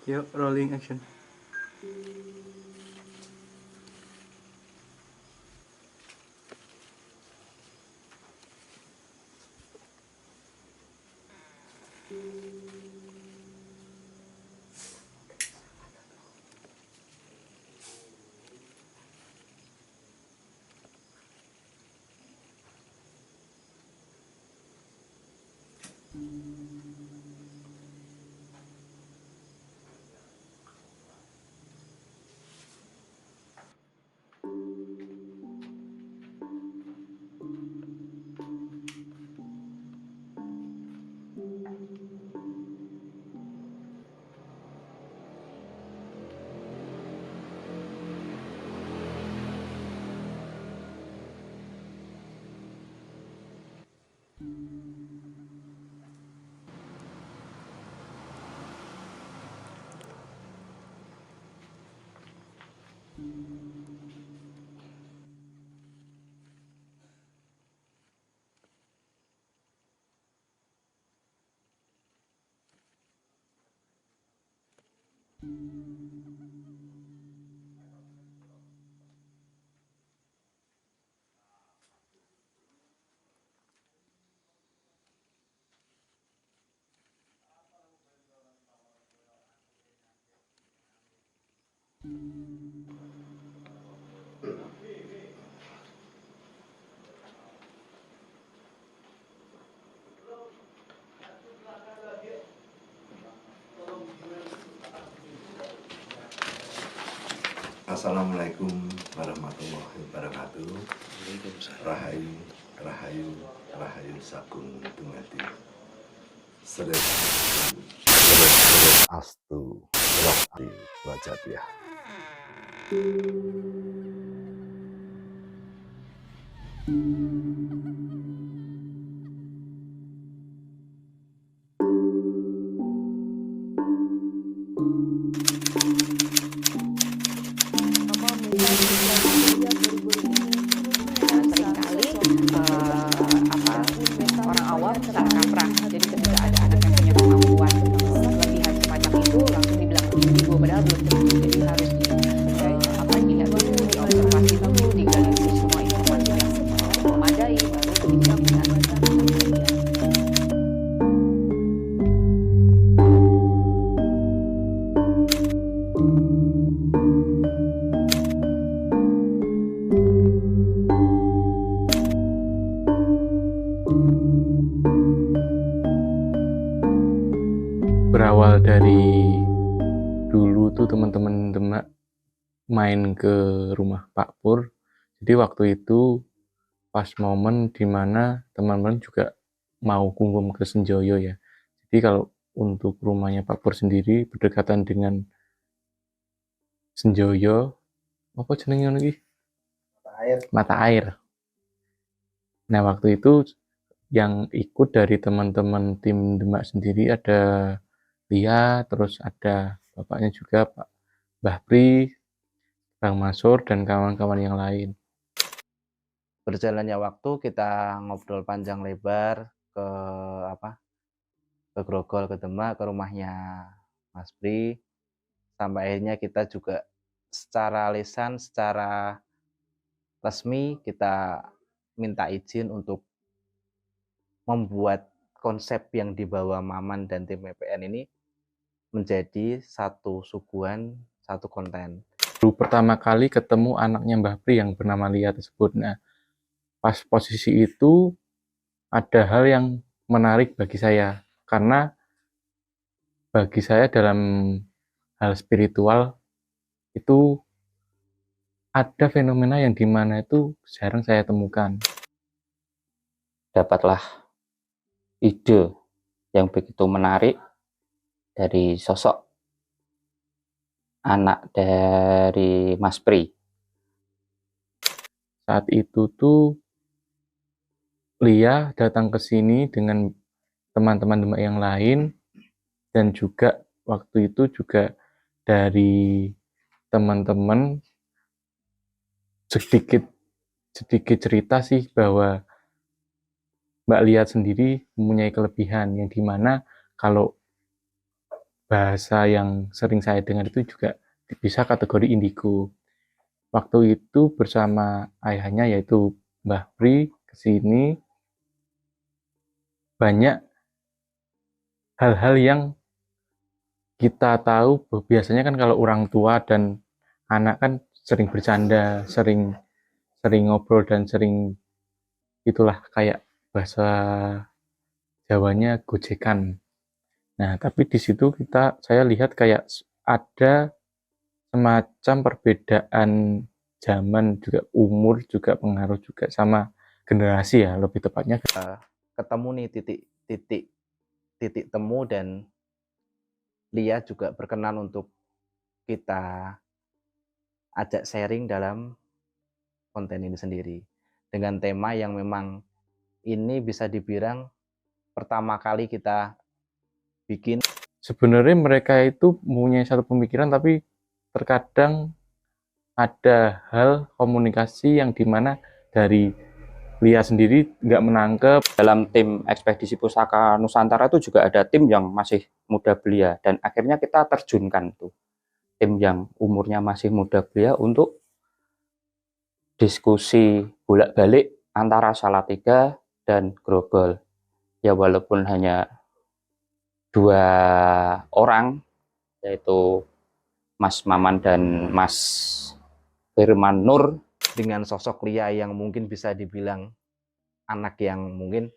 Yuk, rolling action. Assalamualaikum warahmatullahi wabarakatuh. Rahayu, rahayu, rahayu sagung dumadi. Sedek, astu, rohati, wajatiah. Orang awam salah kaprah. Jadi ketika ada anak yang punya kemampuan kelebihan semacam itu langsung dibilang ibu, padahal belum tentu. Jadi harus dilihat dulu, diobservasi dulu, digali semua informasi yang memadai, baru dibicarakan. Berawal dari dulu tuh teman-teman Demak main ke rumah Pak Pur. Jadi waktu itu pas momen dimana teman-teman juga mau kungkum ke Senjoyo ya. Jadi kalau untuk rumahnya Pak Pur sendiri berdekatan dengan Senjoyo, apa jenengnya lagi? Mata air. Nah waktu itu yang ikut dari teman-teman tim Demak sendiri ada Lia, terus ada bapaknya juga Pak Mbah Pri, Bang Masur, dan kawan-kawan yang lain. Berjalannya waktu kita ngobrol panjang lebar ke Grogol, ke Demak, ke rumahnya Mas Pri, sampai akhirnya kita juga secara lisan, secara resmi kita minta izin untuk membuat konsep yang dibawa Maman dan tim PPN ini menjadi satu suguhan, satu konten. Dulu pertama kali ketemu anaknya Mbah Pri yang bernama Lia tersebut. Nah, pas posisi itu ada hal yang menarik bagi saya, karena bagi saya dalam hal spiritual itu ada fenomena yang dimana itu jarang saya temukan. Dapatlah ide yang begitu menarik dari sosok anak dari Mas Pri. Saat itu tuh Lia datang ke sini dengan teman-teman Demak yang lain, dan juga waktu itu juga dari teman-teman sedikit cerita sih bahwa Mbak Lia sendiri mempunyai kelebihan yang dimana kalau bahasa yang sering saya dengar itu juga bisa kategori indigo. Waktu itu bersama ayahnya yaitu Mbah Pri ke sini, banyak hal-hal yang kita tahu biasanya kan kalau orang tua dan anak kan sering bercanda, sering sering ngobrol dan sering itulah kayak bahasa Jawanya gojekan. Nah, tapi di situ saya lihat kayak ada semacam perbedaan zaman juga umur juga pengaruh juga sama generasi ya lebih tepatnya. Ketemu nih titik temu, dan Lia juga berkenan untuk kita ajak sharing dalam konten ini sendiri dengan tema yang memang ini bisa dibilang pertama kali kita bikin. Sebenarnya mereka itu punya satu pemikiran tapi terkadang ada hal komunikasi yang dimana dari Lia sendiri nggak menangkep. Dalam tim ekspedisi Pusaka Nusantara itu juga ada tim yang masih muda belia, dan akhirnya kita terjunkan tuh tim yang umurnya masih muda belia untuk diskusi bolak-balik antara Salatiga dan Grogol. Ya walaupun hanya 2 orang, yaitu Mas Maman dan Mas Firman Nur, dengan sosok Lia yang mungkin bisa dibilang anak yang mungkin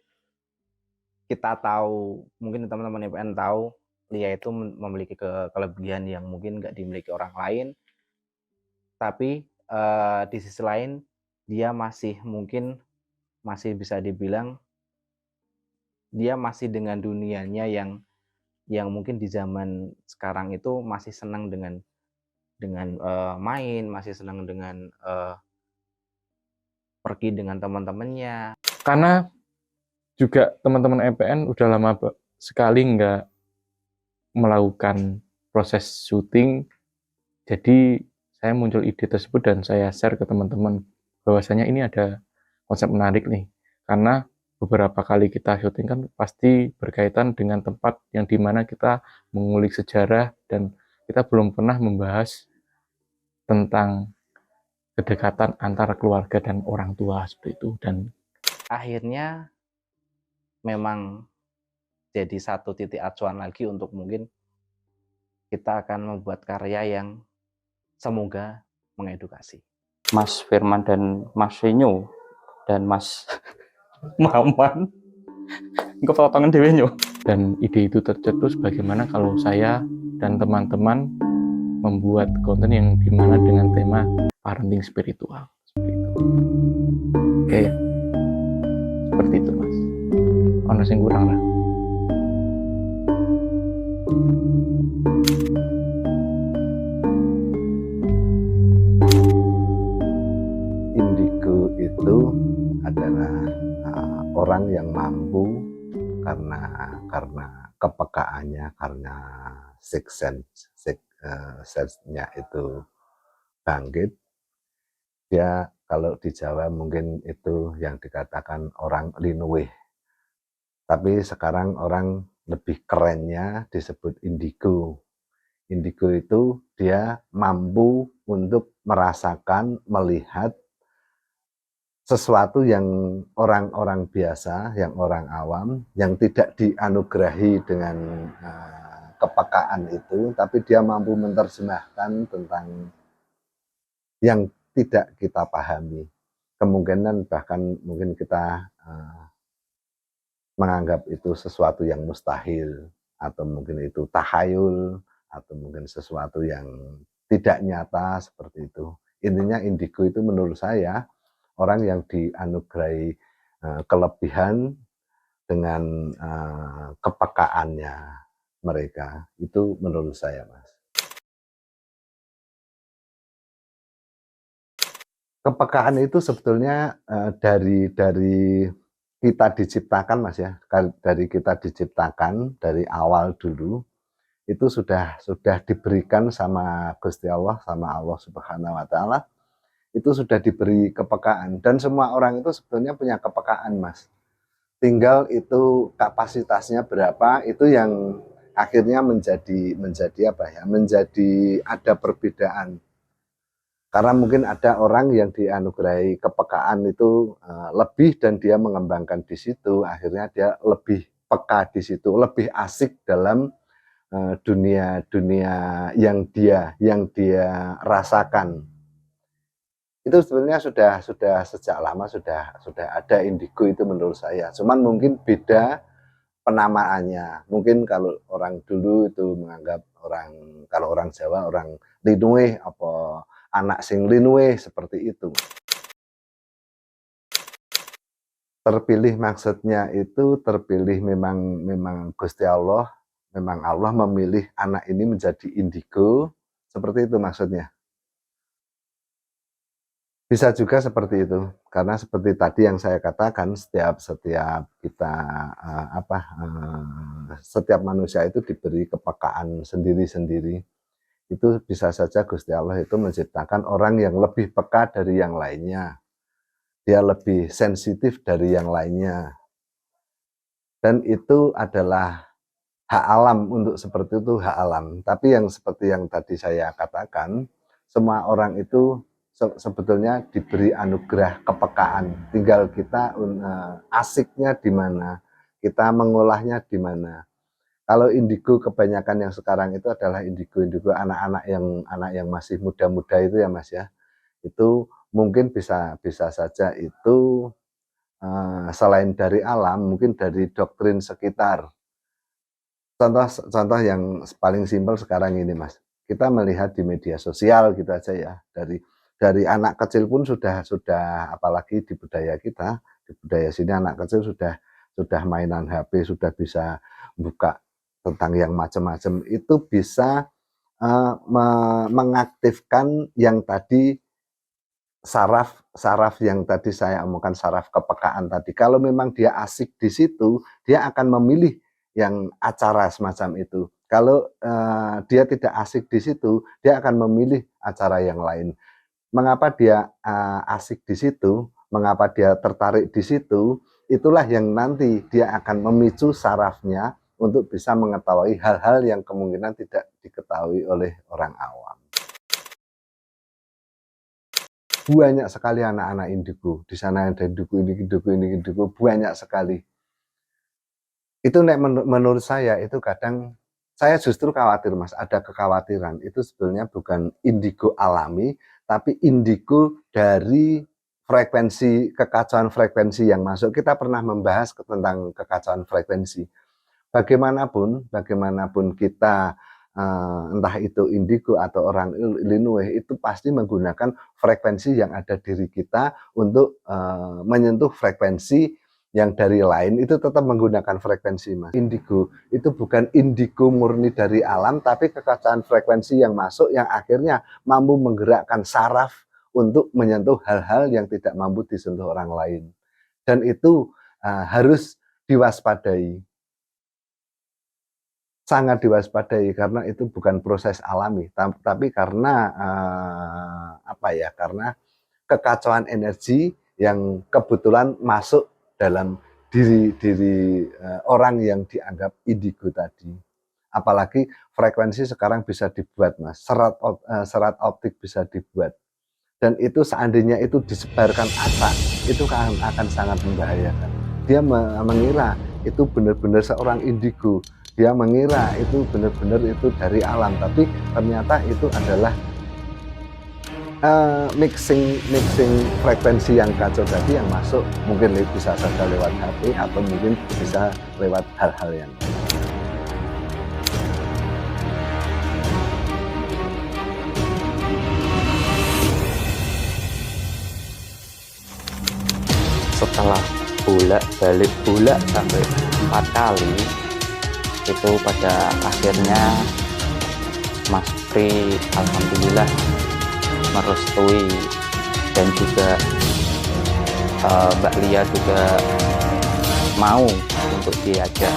kita tahu, mungkin teman-teman EPN tahu Lia itu memiliki kelebihan yang mungkin nggak dimiliki orang lain, tapi di sisi lain dia mungkin masih bisa dibilang dia masih dengan dunianya yang mungkin di zaman sekarang itu masih senang dengan main, masih senang dengan pergi dengan teman-temannya. Karena juga teman-teman EPN udah lama sekali nggak melakukan proses syuting, jadi saya muncul ide tersebut dan saya share ke teman-teman bahwasanya ini ada konsep menarik nih, karena beberapa kali kita syuting kan pasti berkaitan dengan tempat yang dimana kita mengulik sejarah dan kita belum pernah membahas tentang kedekatan antara keluarga dan orang tua seperti itu. Dan akhirnya memang jadi satu titik acuan lagi untuk mungkin kita akan membuat karya yang semoga mengedukasi. Mas Firman dan Mas Vinyo dan Mas Maman kepotongan dewe nyo. Dan ide itu tercetus bagaimana kalau saya dan teman-teman membuat konten yang dimana dengan tema parenting spiritual seperti itu. Oke, seperti itu mas. Ono sing kurang lah. Indigo itu adalah orang yang mampu karena kepekaannya, karena sixth sense-nya itu bangkit. Dia kalau di Jawa mungkin itu yang dikatakan orang linuwih, tapi sekarang orang lebih kerennya disebut indigo. Indigo itu dia mampu untuk merasakan, melihat sesuatu yang orang-orang biasa, yang orang awam, yang tidak dianugerahi dengan kepekaan itu, tapi dia mampu menerjemahkan tentang yang tidak kita pahami. Kemungkinan bahkan mungkin kita menganggap itu sesuatu yang mustahil, atau mungkin itu tahayul, atau mungkin sesuatu yang tidak nyata seperti itu. Intinya indigo itu menurut saya orang yang dianugerahi kelebihan dengan kepekaannya mereka, itu menurut saya mas. Kepekaan itu sebetulnya dari kita diciptakan mas ya, dari kita diciptakan dari awal dulu itu sudah diberikan sama Gusti Allah, sama Allah Subhanahu wa Ta'ala, itu sudah diberi kepekaan, dan semua orang itu sebetulnya punya kepekaan mas, tinggal itu kapasitasnya berapa, itu yang akhirnya menjadi apa ya? Menjadi ada perbedaan. Karena mungkin ada orang yang dianugerahi kepekaan itu lebih dan dia mengembangkan di situ, akhirnya dia lebih peka di situ, lebih asik dalam dunia yang dia rasakan. Itu sebenarnya sudah sejak lama sudah ada indigo itu menurut saya. Cuman mungkin beda penamaannya. Mungkin kalau orang dulu itu menganggap kalau orang Jawa orang linuwe apa anak sing linuwe seperti itu. Terpilih maksudnya itu terpilih memang Gusti Allah, memang Allah memilih anak ini menjadi indigo, seperti itu maksudnya. Bisa juga seperti itu, karena seperti tadi yang saya katakan, setiap kita setiap manusia itu diberi kepekaan sendiri-sendiri. Itu bisa saja Gusti Allah itu menciptakan orang yang lebih peka dari yang lainnya. Dia lebih sensitif dari yang lainnya. Dan itu adalah hak alam, untuk seperti itu hak alam. Tapi yang seperti yang tadi saya katakan, semua orang itu sebetulnya diberi anugerah kepekaan. Tinggal kita asiknya di mana, kita mengolahnya di mana. Kalau indigo kebanyakan yang sekarang itu adalah indigo anak-anak yang masih muda-muda itu ya Mas ya. Itu mungkin bisa saja itu selain dari alam, mungkin dari doktrin sekitar. Contoh yang paling simpel sekarang ini Mas. Kita melihat di media sosial gitu aja ya, dari anak kecil pun sudah apalagi di budaya kita, di budaya sini anak kecil sudah mainan HP, sudah bisa buka tentang yang macam-macam, itu bisa mengaktifkan yang tadi saraf yang tadi saya omongkan, saraf kepekaan tadi. Kalau memang dia asik di situ, dia akan memilih yang acara semacam itu. Kalau dia tidak asik di situ, dia akan memilih acara yang lain. Mengapa dia asik di situ, mengapa dia tertarik di situ, itulah yang nanti dia akan memicu sarafnya untuk bisa mengetahui hal-hal yang kemungkinan tidak diketahui oleh orang awam. Banyak sekali anak-anak indigo, di sana ada indigo ini, banyak sekali. Itu menurut saya itu kadang, saya justru khawatir Mas, ada kekhawatiran, itu sebenarnya bukan indigo alami, tapi indigo dari frekuensi, kekacauan frekuensi yang masuk. Kita pernah membahas tentang kekacauan frekuensi. Bagaimanapun kita, entah itu indigo atau orang linuwe, itu pasti menggunakan frekuensi yang ada diri kita untuk menyentuh frekuensi yang dari lain, itu tetap menggunakan frekuensi Mas. Indigo itu bukan indigo murni dari alam, tapi kekacauan frekuensi yang masuk yang akhirnya mampu menggerakkan saraf untuk menyentuh hal-hal yang tidak mampu disentuh orang lain. Dan itu harus diwaspadai. Sangat diwaspadai, karena itu bukan proses alami, tapi karena karena kekacauan energi yang kebetulan masuk dalam diri orang yang dianggap indigo tadi. Apalagi frekuensi sekarang bisa dibuat Mas, serat optik bisa dibuat, dan itu seandainya itu disebarkan asal, itu akan sangat membahayakan. Dia mengira itu benar-benar seorang indigo, dia mengira itu benar-benar itu dari alam, tapi ternyata itu adalah mixing frekuensi yang kacau tadi yang masuk, mungkin bisa saja lewat HP atau mungkin bisa lewat hal-hal yang setelah bolak-balik sampai 4 kali itu, pada akhirnya Mas Pri alhamdulillah merestui, dan juga Mbak Lia juga mau untuk diajak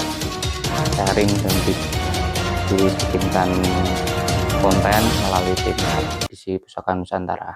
sharing dan dibikinkan konten melalui tim Ekspedisi Pusaka Nusantara.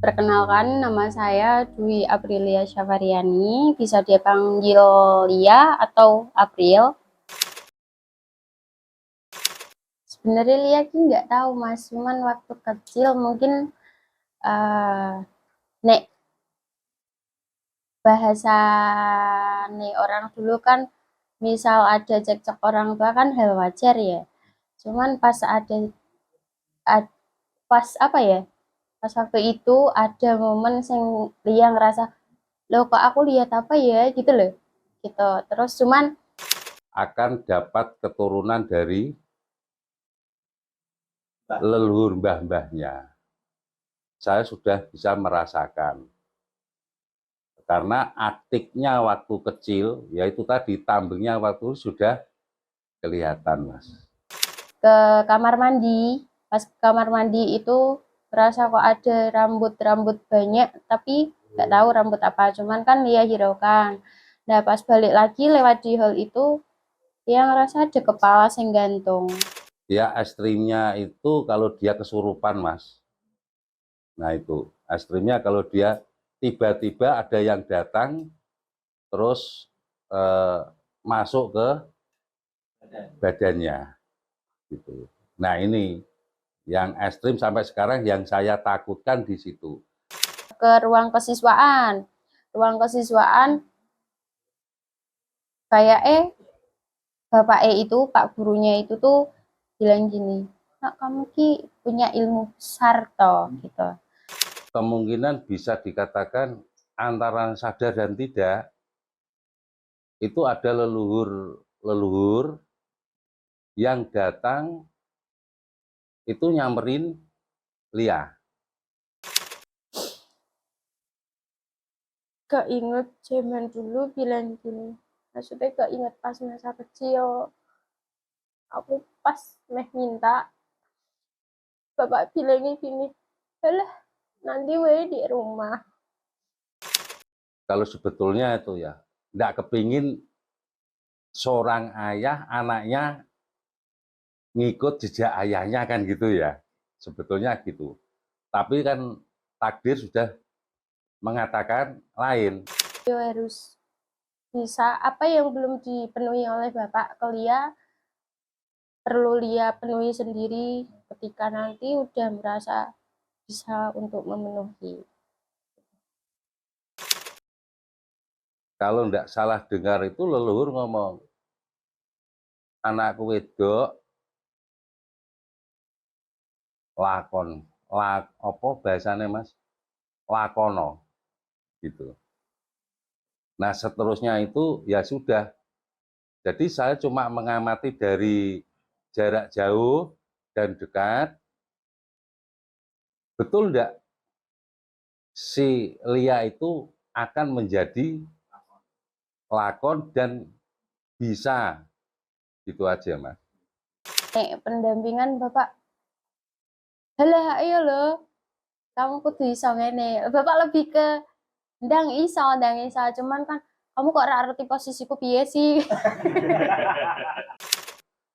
Perkenalkan, nama saya Dwi Aprilia Syafariani, bisa dipanggil Lia atau April. Sebenarnya Lia ki nggak tahu mas, cuman waktu kecil mungkin nek bahasa nih orang dulu kan, misal ada cekcok orang tua kan hal wajar ya. Cuman pas pas apa ya? Pas waktu itu ada momen sing Lia ngerasa, loh kok aku lihat apa ya gitu loh. Gitu. Terus cuman akan dapat keturunan dari leluhur mbah-mbahnya. Saya sudah bisa merasakan. Karena aktiknya waktu kecil, yaitu tadi tambengnya waktu sudah kelihatan, Mas. ke kamar mandi, pas ke kamar mandi itu merasa kok ada rambut-rambut banyak, tapi nggak tahu rambut apa, cuman kan Lia hiraukan. Nah pas balik lagi lewat di hall itu, dia ngerasa ada kepala sing gantung. Ya, ekstrimnya itu kalau dia kesurupan, Mas. Nah itu, ekstrimnya kalau dia tiba-tiba ada yang datang, terus masuk ke badannya. Gitu. Nah ini, yang ekstrim sampai sekarang yang saya takutkan di situ. Ke ruang kesiswaan kayak bapak itu, pak gurunya itu tuh bilang gini, nak kamu ki punya ilmu besar toh gitu. Kemungkinan bisa dikatakan antara sadar dan tidak, itu ada leluhur yang datang itu nyamperin Lia. Keinget zaman dulu bilang gini, maksudnya keinget pas masa kecil, aku pas minta, bapak bilangnya gini, alah nanti wae di rumah. Kalau sebetulnya itu ya, nggak kepingin seorang ayah anaknya ngikut jejak ayahnya kan gitu ya, sebetulnya gitu. Tapi kan takdir sudah mengatakan lain. Harus bisa apa yang belum dipenuhi oleh bapak ke Lia, perlu Lia penuhi sendiri ketika nanti udah merasa bisa untuk memenuhi. Kalau nggak salah dengar itu leluhur ngomong, anakku wedok lakon, apa bahasanya Mas? Lakono gitu. Nah seterusnya itu ya sudah. Jadi saya cuma mengamati dari jarak jauh dan dekat. Betul enggak si Lia itu akan menjadi lakon dan bisa, gitu aja Mas. Pendampingan bapak, halah ayo lo, kamu kudu iso ngene. Bapak lebih ke ndang iso, cuman kan kamu kok ora ngerti posisiku piye sih.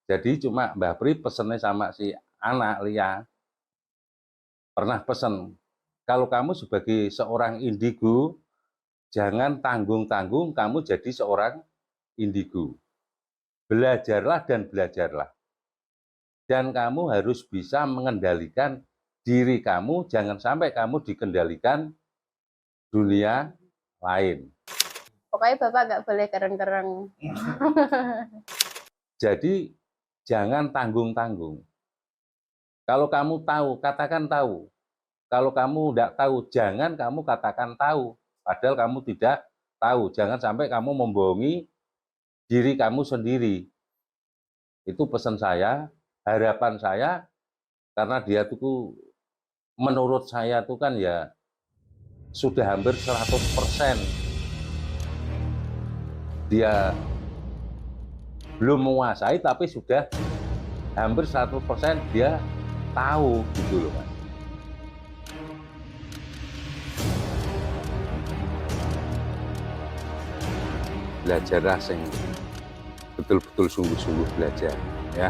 Jadi cuma Mbah Pri pesennya sama si anak Lia, pernah pesen, kalau kamu sebagai seorang indigo, jangan tanggung-tanggung kamu jadi seorang indigo. Belajarlah dan belajarlah. Dan kamu harus bisa mengendalikan diri kamu, jangan sampai kamu dikendalikan dunia lain. Pokoknya bapak nggak boleh keren-keren. Jadi jangan tanggung-tanggung. Kalau kamu tahu, katakan tahu. Kalau kamu tidak tahu, jangan kamu katakan tahu. Padahal kamu tidak tahu. Jangan sampai kamu membohongi diri kamu sendiri. Itu pesan saya, harapan saya, karena dia tuh menurut saya tuh kan ya sudah hampir 100% dia belum menguasai tapi sudah hampir 100% dia tahu gitu loh Mas. Belajarlah sing betul-betul sungguh-sungguh belajar ya,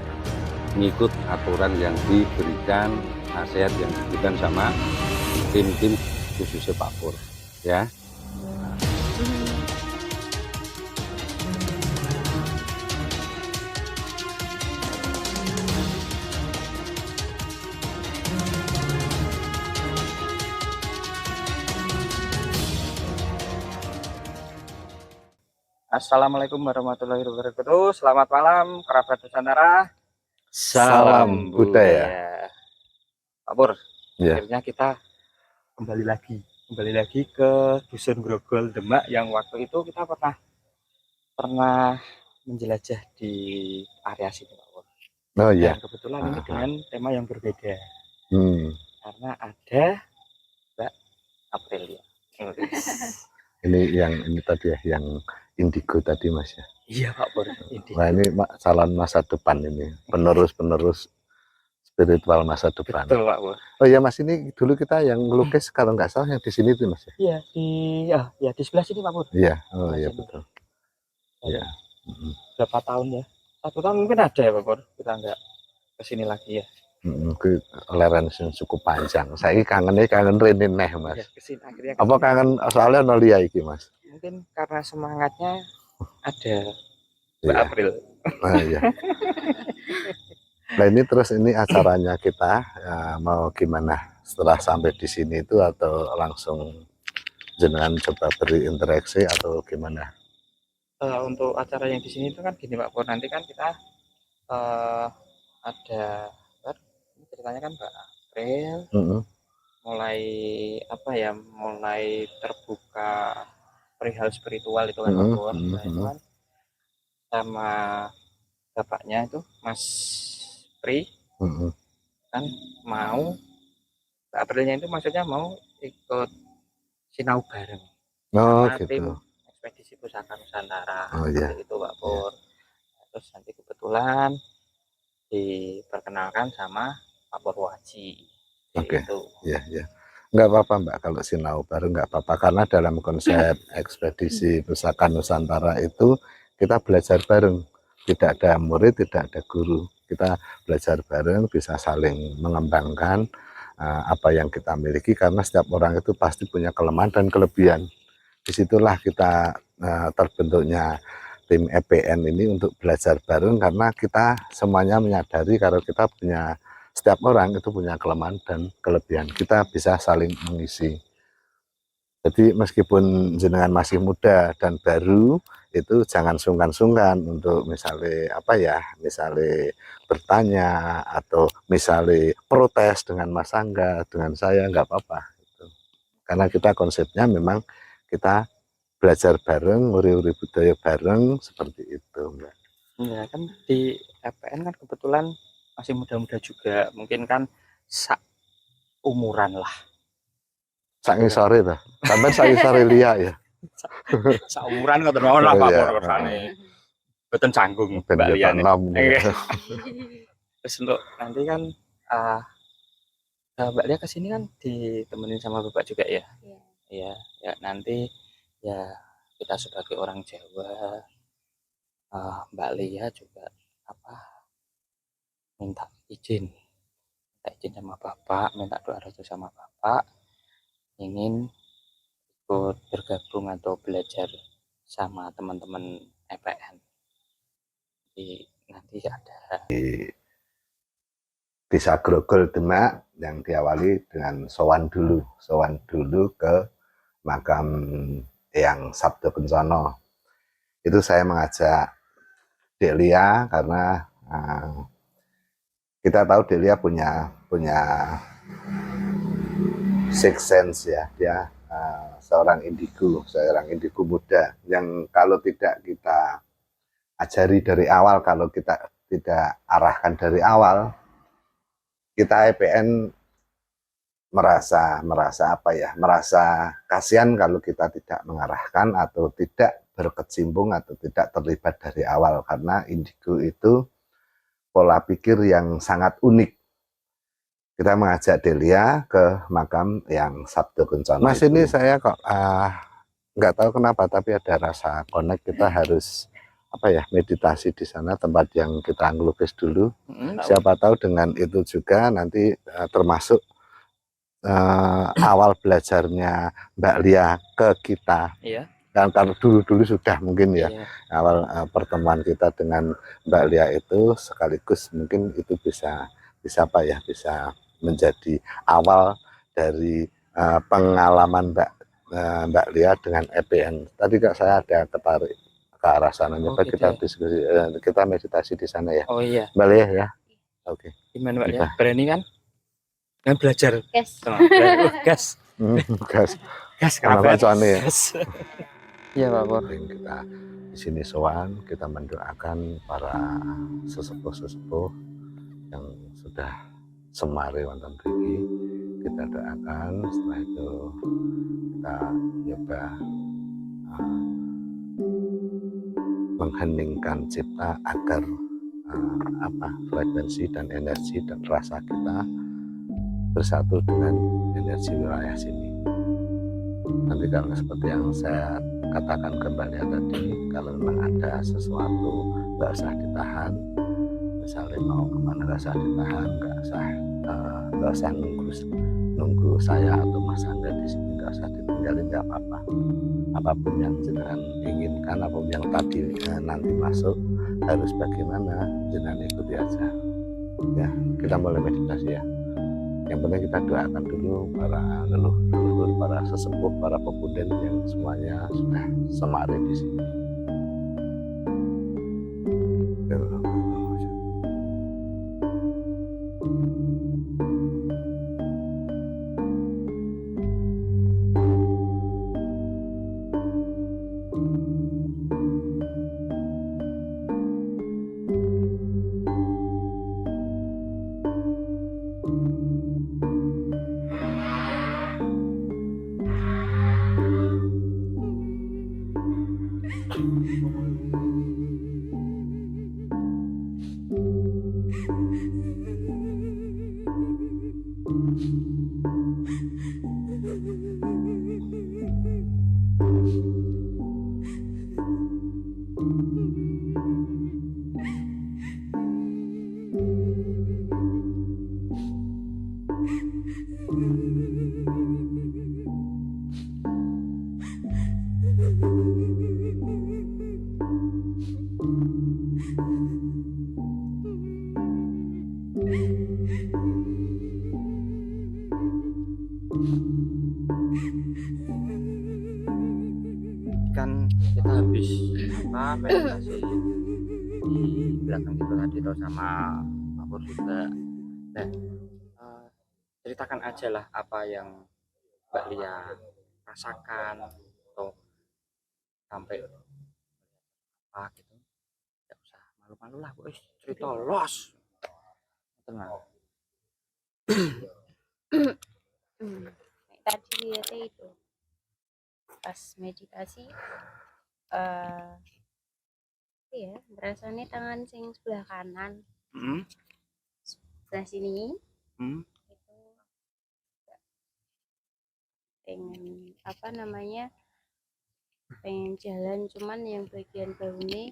ngikut aturan yang diberikan, nasihat yang diberikan sama tim-tim khususnya Pak Pur ya. Assalamualaikum warahmatullahi wabarakatuh. Selamat malam kerabat Nusantara. Salam budaya. Pak Pur, Ya. akhirnya kita kembali lagi ke Dusun Grogol Demak yang waktu itu kita pernah menjelajah di area sini Pak Pur. Oh iya. Dan kebetulan ini dengan tema yang berbeda karena ada Mbak Aprilia. Ini tadi ya, yang indigo tadi Mas ya. Iya Pak Pur. Nah ini calon masa depan ini, penerus spiritual masa depan. Betul Pak Pur. Oh iya Mas, ini dulu kita yang melukis kalau nggak salah yang di sini tuh Mas ya. Iya di sebelah sini Pak Pur. Iya, oh Sebelah iya sini. betul. Iya. Berapa tahun ya? 1 tahun mungkin ada ya Pak Pur. Kita nggak kesini lagi ya. Ke lereng yang cukup panjang. Saya kangen rene neh Mas. Ya, kesini akhirnya. Apa kangen soalnya nolia iki Mas? Mungkin karena semangatnya ada Mbak Iya. April. Nah, iya. Nah ini terus ini acaranya kita mau gimana setelah sampai di sini itu, atau langsung jenengan coba beri interaksi atau gimana? Untuk acara yang di sini itu kan gini Pak Pur, nanti kan kita ada ini ceritanya kan Mbak April mulai mulai terbuka perihal spiritual itu kan Pak Pur. Nah, itu kan sama bapaknya itu Mas Pri kan mau Mbak Aprilnya itu maksudnya mau ikut sinau bareng Oh sama tim gitu. ekspedisi pusaka Nusantara. Oh iya. Itu Pak Pur. Terus nanti kebetulan diperkenalkan sama Pak Purwaji. Oke. Gitu. Iya, iya. Nggak apa-apa Mbak, kalau sinau bareng nggak apa-apa, karena dalam konsep ekspedisi pusaka Nusantara itu kita belajar bareng, tidak ada murid, tidak ada guru, kita belajar bareng, bisa saling mengembangkan apa yang kita miliki, karena setiap orang itu pasti punya kelemahan dan kelebihan. Disitulah kita terbentuknya tim EPN ini untuk belajar bareng, karena kita semuanya menyadari kalau kita punya, setiap orang itu punya kelemahan dan kelebihan, kita bisa saling mengisi. Jadi meskipun jenengan masih muda dan baru, itu jangan sungkan-sungkan untuk misalnya misalnya bertanya atau misalnya protes dengan Mas Angga, dengan saya, nggak apa-apa. Karena kita konsepnya memang kita belajar bareng, uri-uri budaya bareng, seperti itu Mbak. Ya kan di EPN kan kebetulan masih muda-muda juga, mungkin kan umuran lah. Sak ngisore ta. Sampeyan sak ngisore liya ya. Saumuran ngoten mawon lah Pak Iya. Pur kersane. Mboten canggung Ben Mbak kita Lian. nom. Terus untuk nanti kan Mbak Lia kesini kan ditemenin sama Bapak juga ya. Iya, ya nanti ya kita sebagai orang Jawa, Mbak Lia juga minta izin sama Bapak, minta doa restu sama Bapak, ingin ikut bergabung atau belajar sama teman-teman EPN. Jadi nanti ada Desa Grogol Demak yang diawali dengan sowan dulu ke makam Eyang Sabdo Kencana. Itu saya mengajak Delia karena kita tahu Delia punya sixth sense ya, dia seorang indigo muda yang kalau tidak kita ajari dari awal, kalau kita tidak arahkan dari awal, kita EPN merasa kasihan kalau kita tidak mengarahkan atau tidak berkecimpung atau tidak terlibat dari awal, karena indigo itu pola pikir yang sangat unik. Kita mengajak Delia ke makam yang Sabdo Kencana. Mas, ini saya kok nggak tahu kenapa, tapi ada rasa connect. Kita harus meditasi di sana, tempat yang kita ngelukis dulu. Siapa tahu dengan itu juga nanti termasuk awal belajarnya Mbak Lia ke kita. Iya. Dan kalau dulu sudah mungkin ya, Iya. awal pertemuan kita dengan Mbak Lia itu sekaligus mungkin itu bisa menjadi awal dari pengalaman Mbak Lia dengan EPN. Tadi Kak, saya ada tertarik ke arah sana. Oh, Gitu. Kita diskusi, kita meditasi di sana ya. Oh iya. Mbak Lia ya. Oke. Gimana Mbak Lia? Berani kan? Kan belajar. Gas. Gas. Gas. Kerabat. Ya. Iya Pak Pur. Kita di sini sowan, kita mendoakan para sesepuh-sesepuh yang sudah semare wonten mriki. Kita doakan, setelah itu kita coba mengheningkan cipta agar frekuensi dan energi dan rasa kita bersatu dengan energi wilayah sini. Nanti kalau seperti yang saya katakan kembali tadi, kalau memang ada sesuatu nggak usah ditahan, misalnya mau kemana nggak usah ditahan, nggak usah nunggu saya atau Mas Angga di sini, nggak usah ditinggalin, nggak apa-apa. Apapun yang jenengan inginkan, apapun yang tadi nanti masuk harus bagaimana, jenengan ikuti aja. Ya, kita mulai meditasi ya. Yang penting kita doakan dulu para leluhur, para sesepuh, para pemuda yang semuanya sudah semari di sini. Kan kita habis meditasi di belakang itu tadi tuh sama Pak Pur juga. Nah, ceritakan aja lah apa yang Mbak Lia rasakan atau sampai apa gitu. Tidak usah malu-malu lah, wis cerita los. Tenang. Tadi lihatnya itu pas meditasi ya rasanya tangan sing sebelah kanan sebelah sini itu pengen pengen jalan, cuman yang bagian baunya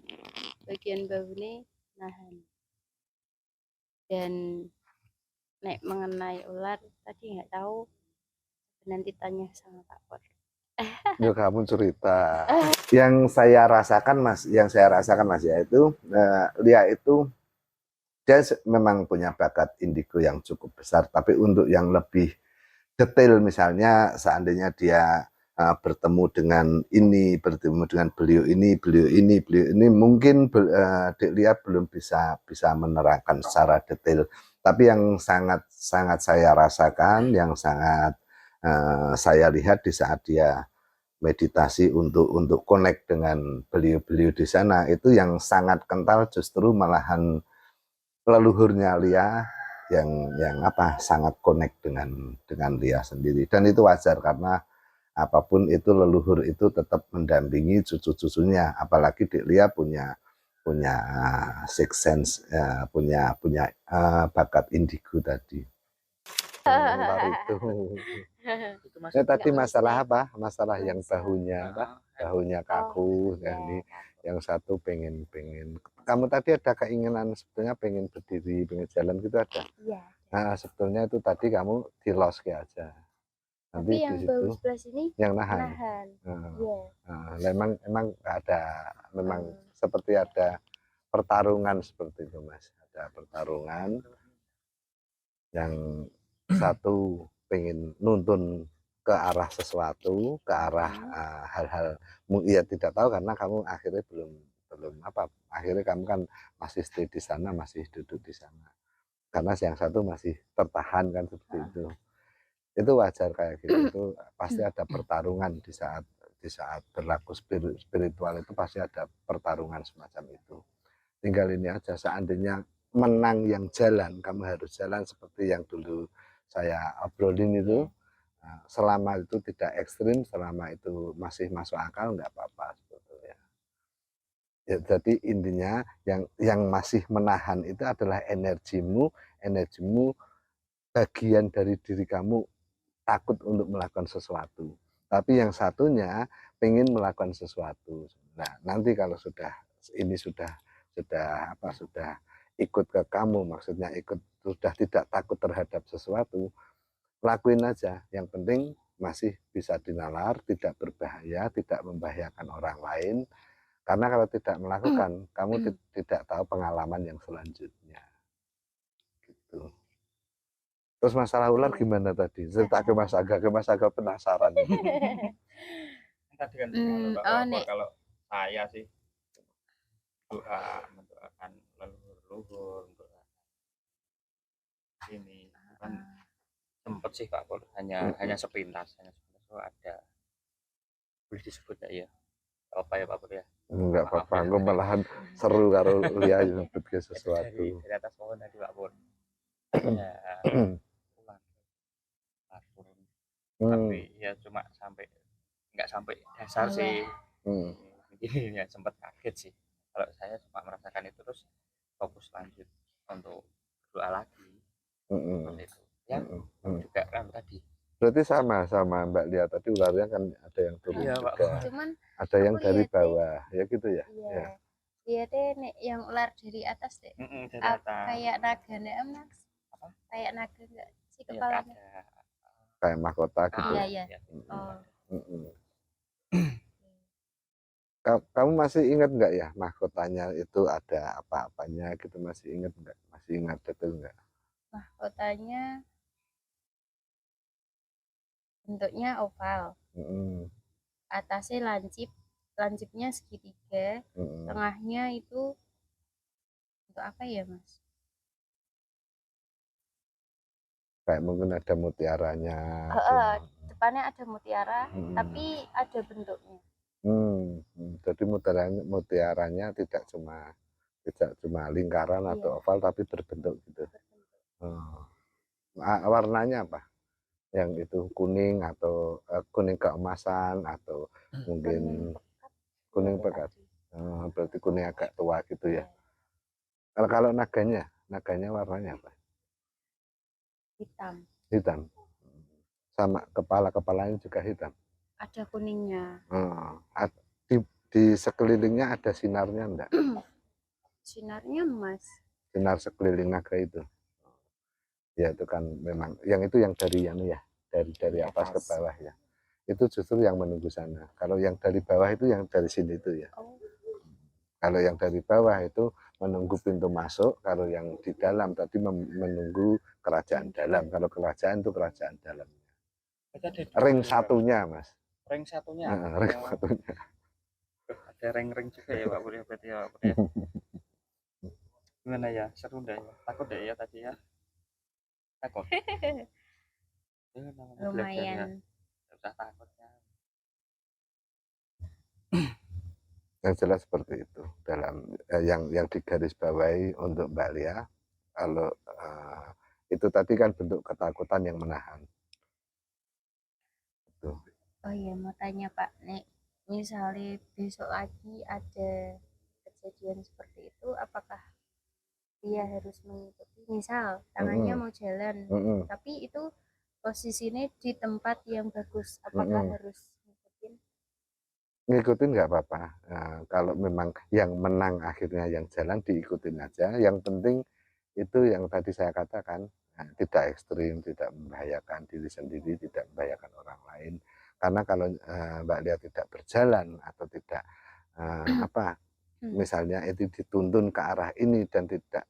nahan. Dan nek mengenai ular tadi nggak tahu, nanti tanya sama Pak Pur. Ya kamu cerita. Yang saya rasakan Mas yaitu Lia itu dia memang punya bakat indigo yang cukup besar, tapi untuk yang lebih detail, misalnya seandainya dia bertemu dengan beliau ini, mungkin Dek Lia belum bisa menerangkan secara detail. Tapi yang sangat saya rasakan, yang sangat saya lihat di saat dia meditasi untuk connect dengan beliau di sana, itu yang sangat kental justru malahan leluhurnya Lia yang sangat connect dengan Lia sendiri. Dan itu wajar karena apapun itu leluhur itu tetap mendampingi cucu-cucunya, apalagi Dik Lia punya sixth sense, punya bakat indigo tadi. Itu. Itu Mas. Tadi Nggak masalah mistake. apa? Masalah yang Masa. bahunya apa? Bahunya Oh, kaku. ya. Ini yang satu pengen. Kamu tadi ada keinginan sebetulnya pengen berdiri, pengen jalan gitu ada. Iya. Nah, sebetulnya itu tadi kamu di loss aja. Nanti Tapi di yang situ bahu sebelah sini yang nahan. nahan. Nah, Iya. memang ada, memang seperti ada pertarungan seperti itu Mas. Ada pertarungan yang satu pengen nuntun ke arah sesuatu, ke arah hal-hal ya tidak tahu karena kamu akhirnya belum apa, akhirnya kamu kan masih stay di sana, masih duduk di sana. Karena yang satu masih tertahan kan seperti itu wajar kayak gitu. Itu pasti ada pertarungan di saat berlaku spiritual itu pasti ada pertarungan semacam itu. Tinggal ini aja, seandainya menang yang jalan, kamu harus jalan seperti yang dulu saya obrolin itu. Nah, selama itu tidak ekstrim, selama itu masih masuk akal, nggak apa-apa sebetulnya. Ya, jadi intinya yang masih menahan itu adalah energimu bagian dari diri kamu takut untuk melakukan sesuatu. Tapi yang satunya pengen melakukan sesuatu. Nah, nanti kalau sudah ikut ke kamu, maksudnya sudah tidak takut terhadap sesuatu, lakuin aja. Yang penting masih bisa dinalar, tidak berbahaya, tidak membahayakan orang lain. Karena kalau tidak melakukan, kamu tidak tahu pengalaman yang selanjutnya. Gitu. Terus masalah ular gimana tadi? Cerita ke Mas Aga penasaran. Tadi kan kalau saya sih mendoakan leluhur untuk ini kan sempet sih Pak Pur, hanya sepintas itu ada, boleh disebut ya apa ya Pak Pur ya? Enggak apa-apa, gue malahan seru kalau Lia nyebut ke sesuatu. Dari atas pohon tadi Pak Pur. Ya, turun. Tapi ya cuma nggak sampai dasar sih. Ini ya sempat kaget sih. Kalau saya cuma merasakan itu terus fokus lanjut untuk doa lagi. Itu. Ya, juga kan tadi. Berarti sama Mbak Lia tadi ularnya kan ada yang turun juga. Cuman ada yang dari bawah, ya gitu ya. Iya. Dia nek yang ular dari atas deh. Kayak naga nek Mas. Apa? Kayak naga enggak sih kepalanya? Kayak mahkota gitu. Iya. Oh. Kamu masih ingat nggak ya mahkotanya itu ada apa-apanya gitu, masih ingat nggak? Masih ingat betul nggak? Mahkotanya bentuknya oval. Atasnya lancipnya segitiga, tengahnya itu untuk apa ya Mas? Kayak mungkin ada mutiaranya. Depannya ada mutiara, tapi ada bentuknya. Jadi mutiaranya tidak cuma lingkaran atau oval tapi berbentuk gitu. Warnanya apa? Yang itu kuning atau kuning keemasan atau mungkin kuning pekat. Berarti kuning agak tua gitu ya. Kalau naganya warnanya apa? Hitam. Sama kepalanya juga hitam. Ada kuningnya. Di sekelilingnya ada sinarnya enggak? Sinarnya Mas. Sinar sekeliling naga itu. Ya itu kan memang yang dari dari atas ke bawah ya. Itu justru yang menunggu sana. Kalau yang dari bawah itu yang dari sini itu ya. Kalau yang dari bawah itu menunggu pintu masuk, kalau yang di dalam tadi menunggu kerajaan dalam. Kalau kerajaan itu kerajaan dalam. Ring satunya Mas. Ring satunya. Ring satunya. Ada ring-ring juga ya Pak Pur ya, berarti ya Pak Pur ya. Gimana ya, seru deh ya, takut deh ya tadi ya. Takut. Lumayan. Udah takut ya. Yang jelas seperti itu dalam yang digarisbawahi untuk Mbak Lia. Kalau itu tadi kan bentuk ketakutan yang menahan. Oh iya, mau tanya Pak, nih misalnya besok lagi ada kejadian seperti itu, apakah dia harus mengikuti? Misal tangannya Mm-mm, mau jalan, mm-mm, tapi itu posisinya di tempat yang bagus, apakah mm-mm. harus ngikutin? Ngikutin nggak apa-apa. Nah, kalau memang yang menang akhirnya yang jalan diikutin aja. Yang penting itu yang tadi saya katakan, nah, tidak ekstrim, tidak membahayakan diri sendiri, tidak membahayakan orang lain. Karena kalau Mbak Lia tidak berjalan atau tidak apa, misalnya itu dituntun ke arah ini dan tidak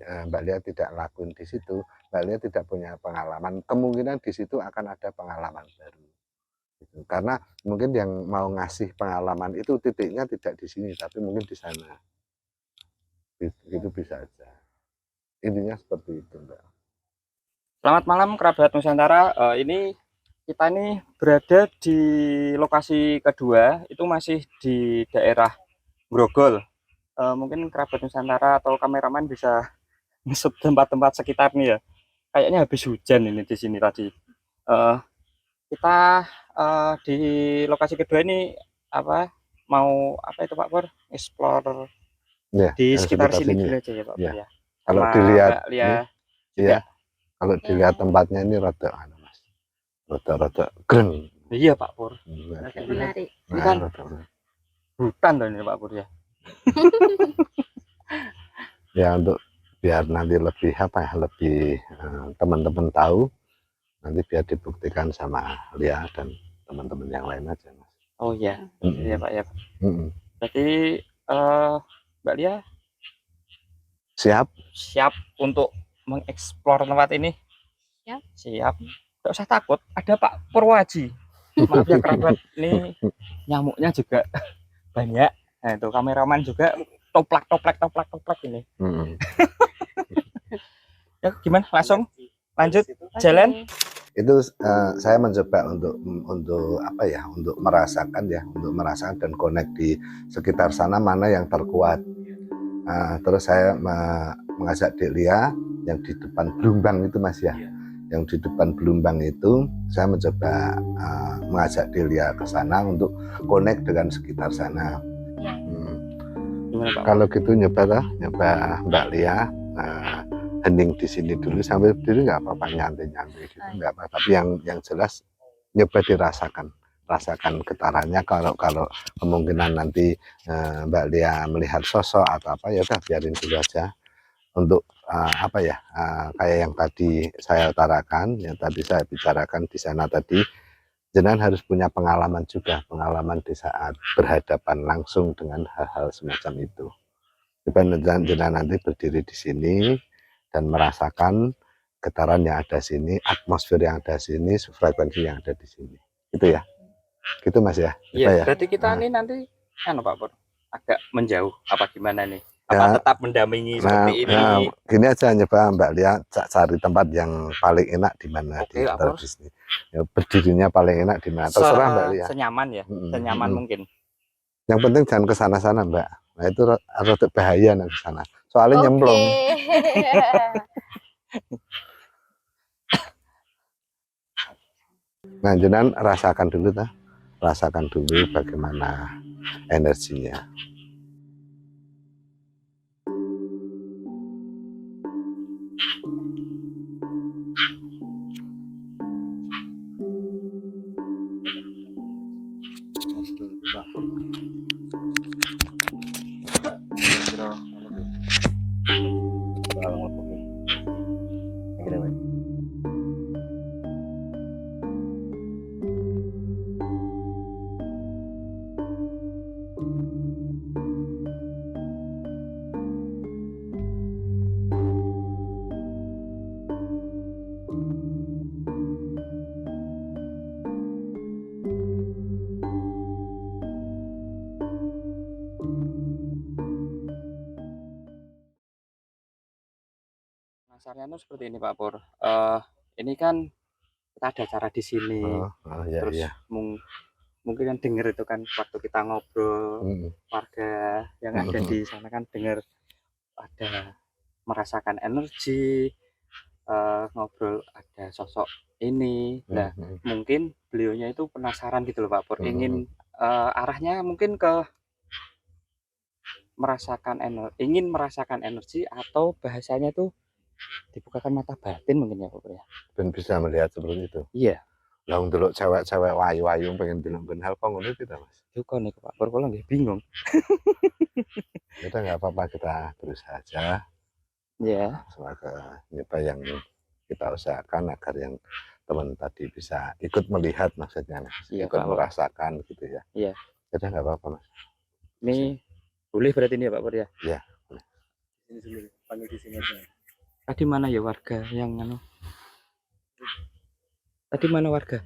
Mbak Lia tidak lakuin di situ, Mbak Lia tidak punya pengalaman. Kemungkinan di situ akan ada pengalaman baru. Gitu. Karena mungkin yang mau ngasih pengalaman itu titiknya tidak di sini, tapi mungkin di sana. Itu bisa aja. Intinya seperti itu, Mbak. Selamat malam kerabat Nusantara. Ini kita ini berada di lokasi kedua, itu masih di daerah Grogol. Mungkin kerabat Nusantara atau kameraman bisa ngesut tempat-tempat sekitar nih ya. Kayaknya habis hujan ini di sini tadi. Eh, kita di lokasi kedua ini apa mau apa itu Pak Pur? Explore Ya, di yang sekitar sekitar sini sini dulu ya. aja ya Pak Ya. Pur ya. Kalau Sama dilihat Mbak Lia ini, juga. ya, kalau dilihat tempatnya ini rada Mas. Rada greng. Iya Pak Pur. Agak menarik. Ini kan Rada. hutan loh ini Pak Pur ya. Ya untuk biar nanti lebih apa ya, lebih teman-teman tahu, nanti biar dibuktikan sama Lia dan teman-teman yang lain aja, Mas. Oh iya, iya Pak ya. Berarti Mbak Lia siap untuk mengeksplor tempat ini? Siap. Tidak usah takut, ada Pak Purwaji. Maaf ya kerabat, ini nyamuknya juga banyak. Nah itu kameraman juga toplak ini. Ya gimana? Langsung lanjut jalan. Itu saya mencoba untuk apa ya, untuk merasakan dan connect di sekitar sana mana yang terkuat. Terus saya mengajak Dek Lia yang di depan Blumbang itu Mas ya, yang di depan Blumbang itu saya mencoba mengajak Dek Lia ke sana untuk connect dengan sekitar sana. Kalau gitu nyoba Mbak Lia hening di sini dulu sambil berdiri nggak apa-apa, nyantai gitu nggak apa, tapi yang jelas nyoba rasakan getarannya. Kalau kemungkinan nanti Mbak Lia melihat sosok atau apa, ya udah biarin dulu aja. Untuk apa ya, kayak yang tadi saya utarakan, yang tadi saya bicarakan di sana tadi, jenengan harus punya pengalaman juga, pengalaman di saat berhadapan langsung dengan hal-hal semacam itu. Jenengan nanti berdiri di sini dan merasakan getaran yang ada sini, atmosfer yang ada sini, frekuensi yang ada di sini. Itu ya. Gitu Mas ya. Iya, berarti kita ini nanti Pak Pur agak menjauh apa gimana nih? Apa Ya, tetap mendampingi seperti ini? Gini aja, nyoba Mbak Lia cari tempat yang paling enak di mana di sekitar di sini. Ya, berdirinya paling enak di mana? Terserah Mbak Lia. Senyaman ya, senyaman mungkin. Yang penting jangan ke sana-sana Mbak. Nah itu rada bahaya ke sana. Soalnya nyemplung. Nah, jenengan rasakan dulu bagaimana energinya. Dasarnya seperti ini Pak Pur. Ini kan kita ada acara di sini. Terus mungkin kan dengar itu kan waktu kita ngobrol, warga yang ada di sana kan dengar ada merasakan energi, ngobrol ada sosok ini. Nah, Mhm. mungkin beliaunya itu penasaran gitu loh Pak Pur, Mhm. ingin arahnya mungkin ke ingin merasakan energi atau bahasanya tuh dibukakan mata batin mungkin ya Pak Pur ya. Ben bisa melihat seperti itu. Iya, Lah ndelok cewek-cewek wayu-wayu pengen ndelok hal kok ngono kita, Mas. juga nih Pak Pur, kalau nggih bingung. Ya udah nggak apa-apa kita berusaha aja. Iya, Semoga nyoba yang kita usahakan agar yang teman tadi bisa ikut melihat maksudnya, Mas. Iya, Ikut Pak. merasakan gitu ya. Iya. Ya udah nggak apa-apa, Mas. Ini boleh berarti ini ya Pak Pur ya? Iya. Sini, panggil di sini aja. Tadi mana ya warga yang anu? Tadi mana warga?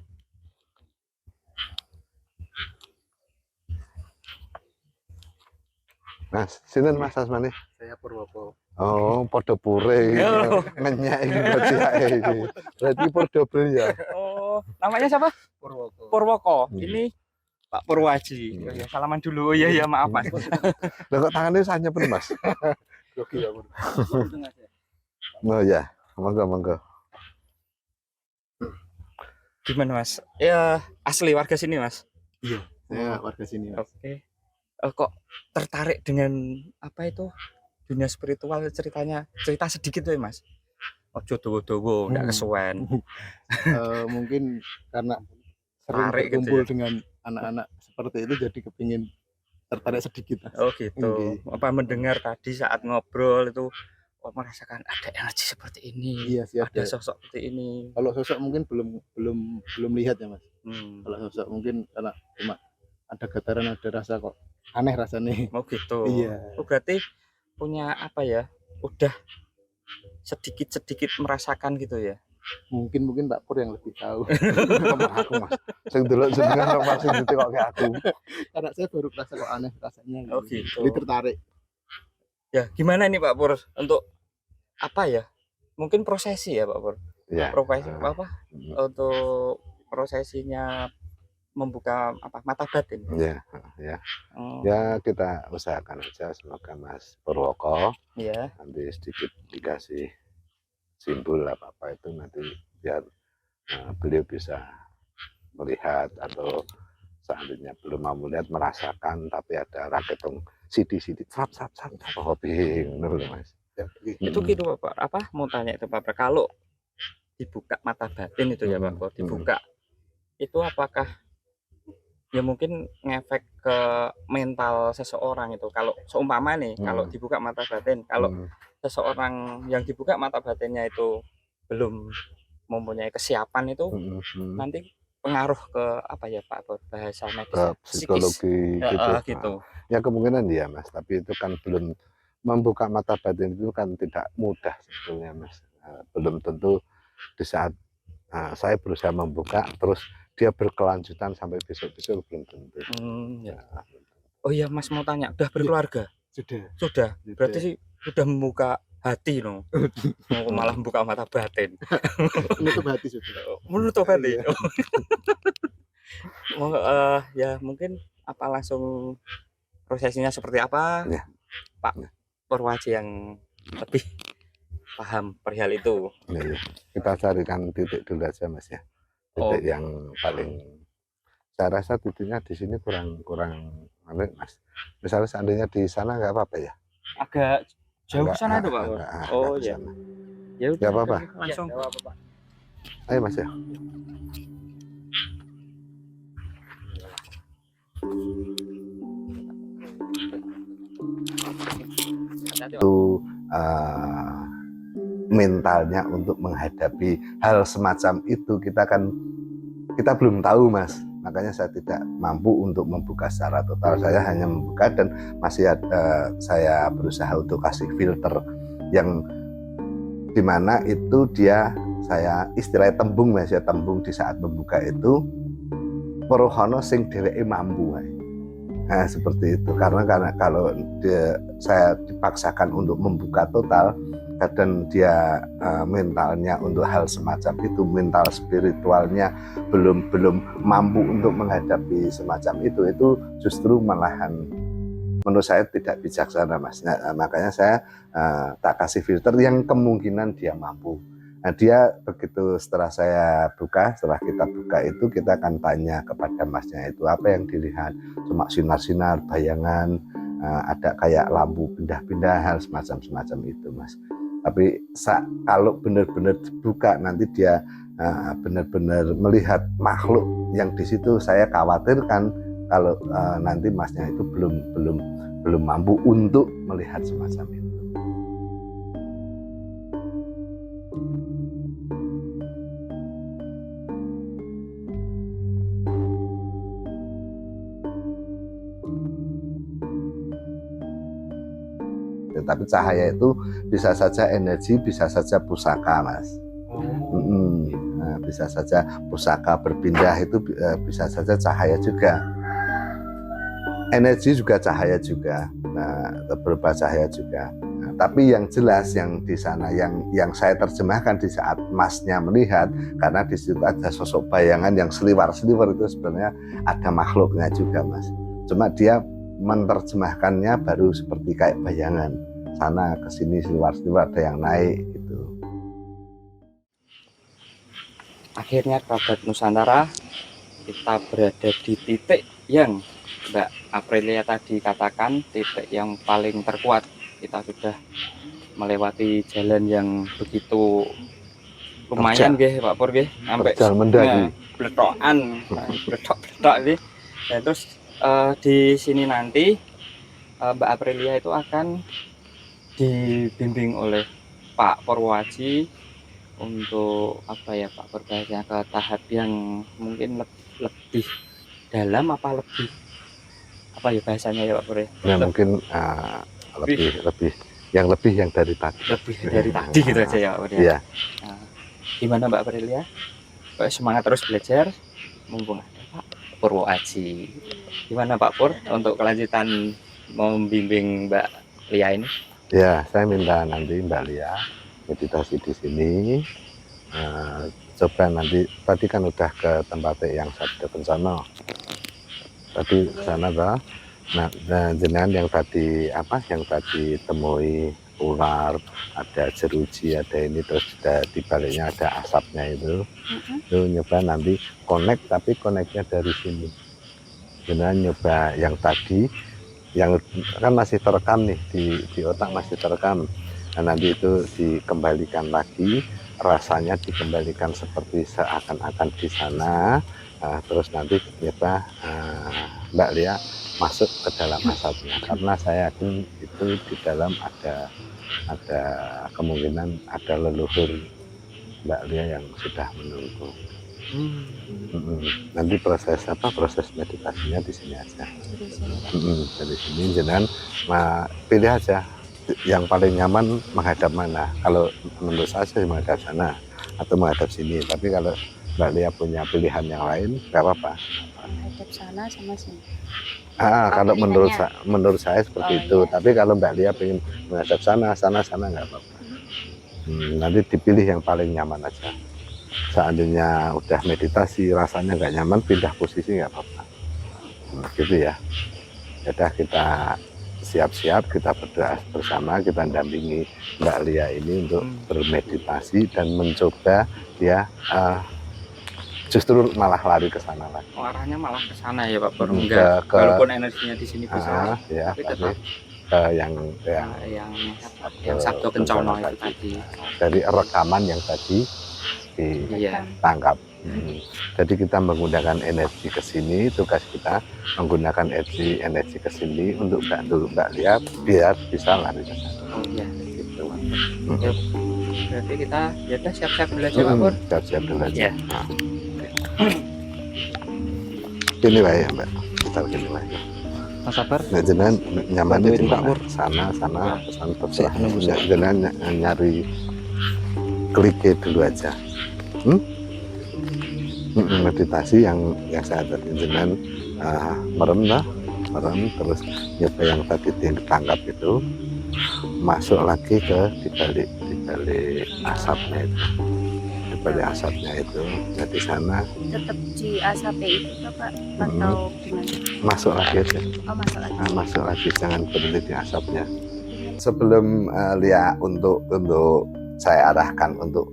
Mas, sini Mas Asmani. Saya Purwoko. Oh, podo pure. Oh. Ngenyak iki berarti iki. Berarti podo ya. Oh, namanya siapa? Purwoko. Purwoko. Hmm. Ini Pak Purwaji. Hmm. Ya, salaman dulu. Oh iya ya, maaf Mas. Lah kok tangannya sanya pen, Mas? Grogi ya, Pur. Oh ya, monggo. Gimana Mas? Ya asli warga sini Mas. Saya warga sini, Mas. Oke. Kok tertarik dengan apa itu dunia spiritual, cerita sedikit tuh Mas. Ojo dowo-dowo, ndak kesuwen. Mungkin karena sering Tarik gitu berkumpul ya? dengan anak-anak seperti itu jadi kepingin tertarik sedikit, Mas. Oh gitu. Nggih. Apa mendengar tadi saat ngobrol itu merasakan ada energi seperti ini, Iya sih, ada ada. sosok seperti ini. Kalau sosok mungkin belum lihat ya, Mas. Kalau sosok mungkin karena cuma ada getaran, ada rasa kok aneh rasanya. Oh gitu. Iya. Oh, berarti punya apa ya? Udah sedikit-sedikit merasakan gitu ya. Mungkin Pak Pur yang lebih tahu. Sama aku, Mas. Sing delok jenengan kok masih gitu kok kayak aku. Karena saya baru rasa kok aneh rasanya. Oh gitu. Jadi tertarik. Ya, gimana ini Pak Pur untuk apa ya? Mungkin prosesi ya Pak Pur. Iya. Profesi apa? Untuk prosesinya membuka apa mata batin. Iya. Oh, Ya kita usahakan aja semoga Mas Purwoko iya. nanti sedikit dikasih simbol apa itu nanti biar beliau bisa melihat atau seandainya belum mau melihat merasakan tapi ada raketung sidi sap hobi ngono lho Mas. Itu gitu Pak. Apa mau tanya itu Pak, kalau dibuka mata batin itu ya Pak, kalau dibuka itu apakah ya mungkin ngefek ke mental seseorang itu. Kalau seumpama nih, kalau dibuka mata batin, kalau seseorang yang dibuka mata batinnya itu belum mempunyai kesiapan itu nanti pengaruh ke apa ya Pak, bahasa medis ke psikologi gitu. Ya kemungkinan ya Mas, tapi itu kan belum membuka mata batin itu kan tidak mudah sebetulnya Mas. Belum tentu di saat saya berusaha membuka terus dia berkelanjutan sampai besok-besok belum tentu. Ya. Oh iya Mas mau tanya, udah berkeluarga? Sudah. Berarti sih sudah membuka hati no. Mau malah membuka mata batin. Menutup hati sudah. Menutup hati. Ya mungkin apa langsung prosesnya seperti apa? Ya. Pak Purwaji yang lebih paham perihal itu. Ya. Kita carikan titik dulu aja Mas ya. Titik yang paling saya rasa titiknya di sini kurang Mas. Misalnya seandainya di sana nggak apa-apa ya? Agak jauh ke sana itu Pak. Oh iya. Ya udah apa-apa. langsung. Ya, apa-apa. Ayo Mas ya. Itu mentalnya untuk menghadapi hal semacam itu kita belum tahu Mas, makanya saya tidak mampu untuk membuka secara total. Saya hanya membuka dan masih saya berusaha untuk kasih filter yang dimana itu saya istilahnya tembung Mas ya, tembung di saat membuka itu perohono sing dheweke mampu. Nah seperti itu karena kalau saya dipaksakan untuk membuka total, kadang dia mentalnya untuk hal semacam itu, mental spiritualnya belum mampu untuk menghadapi semacam itu justru malahan menurut saya tidak bijaksana Mas. Nah, makanya saya tak kasih filter yang kemungkinan dia mampu. Nah, dia begitu setelah kita buka itu, kita akan tanya kepada masnya itu apa yang dilihat. Cuma sinar-sinar, bayangan, ada kayak lampu pindah-pindah, hal semacam itu, Mas. Tapi kalau benar-benar dibuka, nanti dia benar-benar melihat makhluk yang di situ. Saya khawatirkan kalau nanti masnya itu belum mampu untuk melihat semacam itu. Tapi cahaya itu bisa saja energi, bisa saja pusaka, Mas. Bisa saja pusaka berpindah, itu bisa saja cahaya juga. Energi juga cahaya juga, berupa cahaya juga. Tapi yang jelas yang di sana, yang saya terjemahkan di saat masnya melihat, karena di situ ada sosok bayangan yang seliwar-seliwar, itu sebenarnya ada makhluknya juga, Mas. Cuma dia menerjemahkannya baru seperti kayak bayangan, sana ke sini seliwar-seliwar, ada yang naik gitu. Akhirnya kerabat Nusantara, kita berada di titik yang Mbak Aprilia tadi katakan, titik yang paling terkuat. Kita sudah melewati jalan yang begitu lumayan nggih Pak Pur nggih, sampai mendaki bletok nggih. Dan terus di sini nanti Mbak Aprilia itu akan dibimbing oleh Pak Purwaji untuk apa ya Pak, berbahasanya ke tahap yang mungkin lebih dalam, apa lebih apa ya bahasanya ya Pak Pur ya, mungkin lebih yang dari tadi, gitu aja ya Pak Pur ya. Nah, gimana Mbak Aprilia? Semangat terus belajar mumpung ada Pak Purwaji. Gimana Pak Pur untuk kelanjutan membimbing Mbak Lia ini? Ya, saya minta nanti Mbak Lia meditasi di sini. Coba nanti, tadi kan udah ke tempat yang Sabda Kencana. Tadi sana toh. Nah, jenengan yang tadi temui ular, ada jeruji, ada ini, terus di baliknya ada asapnya itu. Itu nyoba nanti connect, tapi connectnya dari sini. Jenengan nyoba yang tadi, yang kan masih terekam nih di otak, masih terekam. Nah, nanti itu dikembalikan lagi, rasanya dikembalikan seperti seakan-akan di sana. Terus nanti nyoba Mbak Lia masuk ke dalam asapnya, karena saya yakin itu di dalam ada kemungkinan ada leluhur Mbak Lia yang sudah menunggu. Nanti proses meditasinya di sini aja. Dari sini jenengan pilih aja yang paling nyaman menghadap mana. Kalau menurut saya sih menghadap sana atau menghadap sini. Tapi kalau Mbak Lia punya pilihan yang lain, nggak apa-apa. Menghadap sana sama sini. Kalau menurut saya seperti itu. Iya. Tapi kalau Mbak Lia pengen menghadap sana nggak apa-apa. Nanti dipilih yang paling nyaman aja. Seandainya udah meditasi rasanya nggak nyaman, pindah posisi nggak apa-apa. Gitu ya. Yaudah, kita siap-siap, kita berdoa bersama, kita dampingi Mbak Lia ini untuk bermeditasi dan mencoba dia justru malah lari ke sana lagi. Arahnya malah ke sana ya Pak Pur. Walaupun energinya di sini bisa, ya, tapi tetap yang Sabda Kencana itu tadi. Dari rekaman yang tadi ditangkap. Jadi kita menggunakan energi ke sini, tugas kita menggunakan energi ke sini untuk bantu Mbak Lia biar bisa lari ke sana. Oh iya, gitu. Berarti kita ya udah siap-siap dulu aja Pak Pur. Siap-siap dulu aja. Ya. Gini lah ya Mbak, kita begini lah ya. Mas sabar. Nah, jenengan nyamannya di mana? Sana terserah. Jenengan nyari kliknya dulu aja. Meditasi yang saya tadi jenengan merem, terus nyoba yang tadi ditangkap itu masuk lagi ke dibalik asapnya itu. Nah, di sana Tetap di asapnya itu Pak atau gimana? Masuk lagi aja. Masuk lagi. Masuk lagi, jangan berhenti di asapnya. Sebelum Lia untuk saya arahkan untuk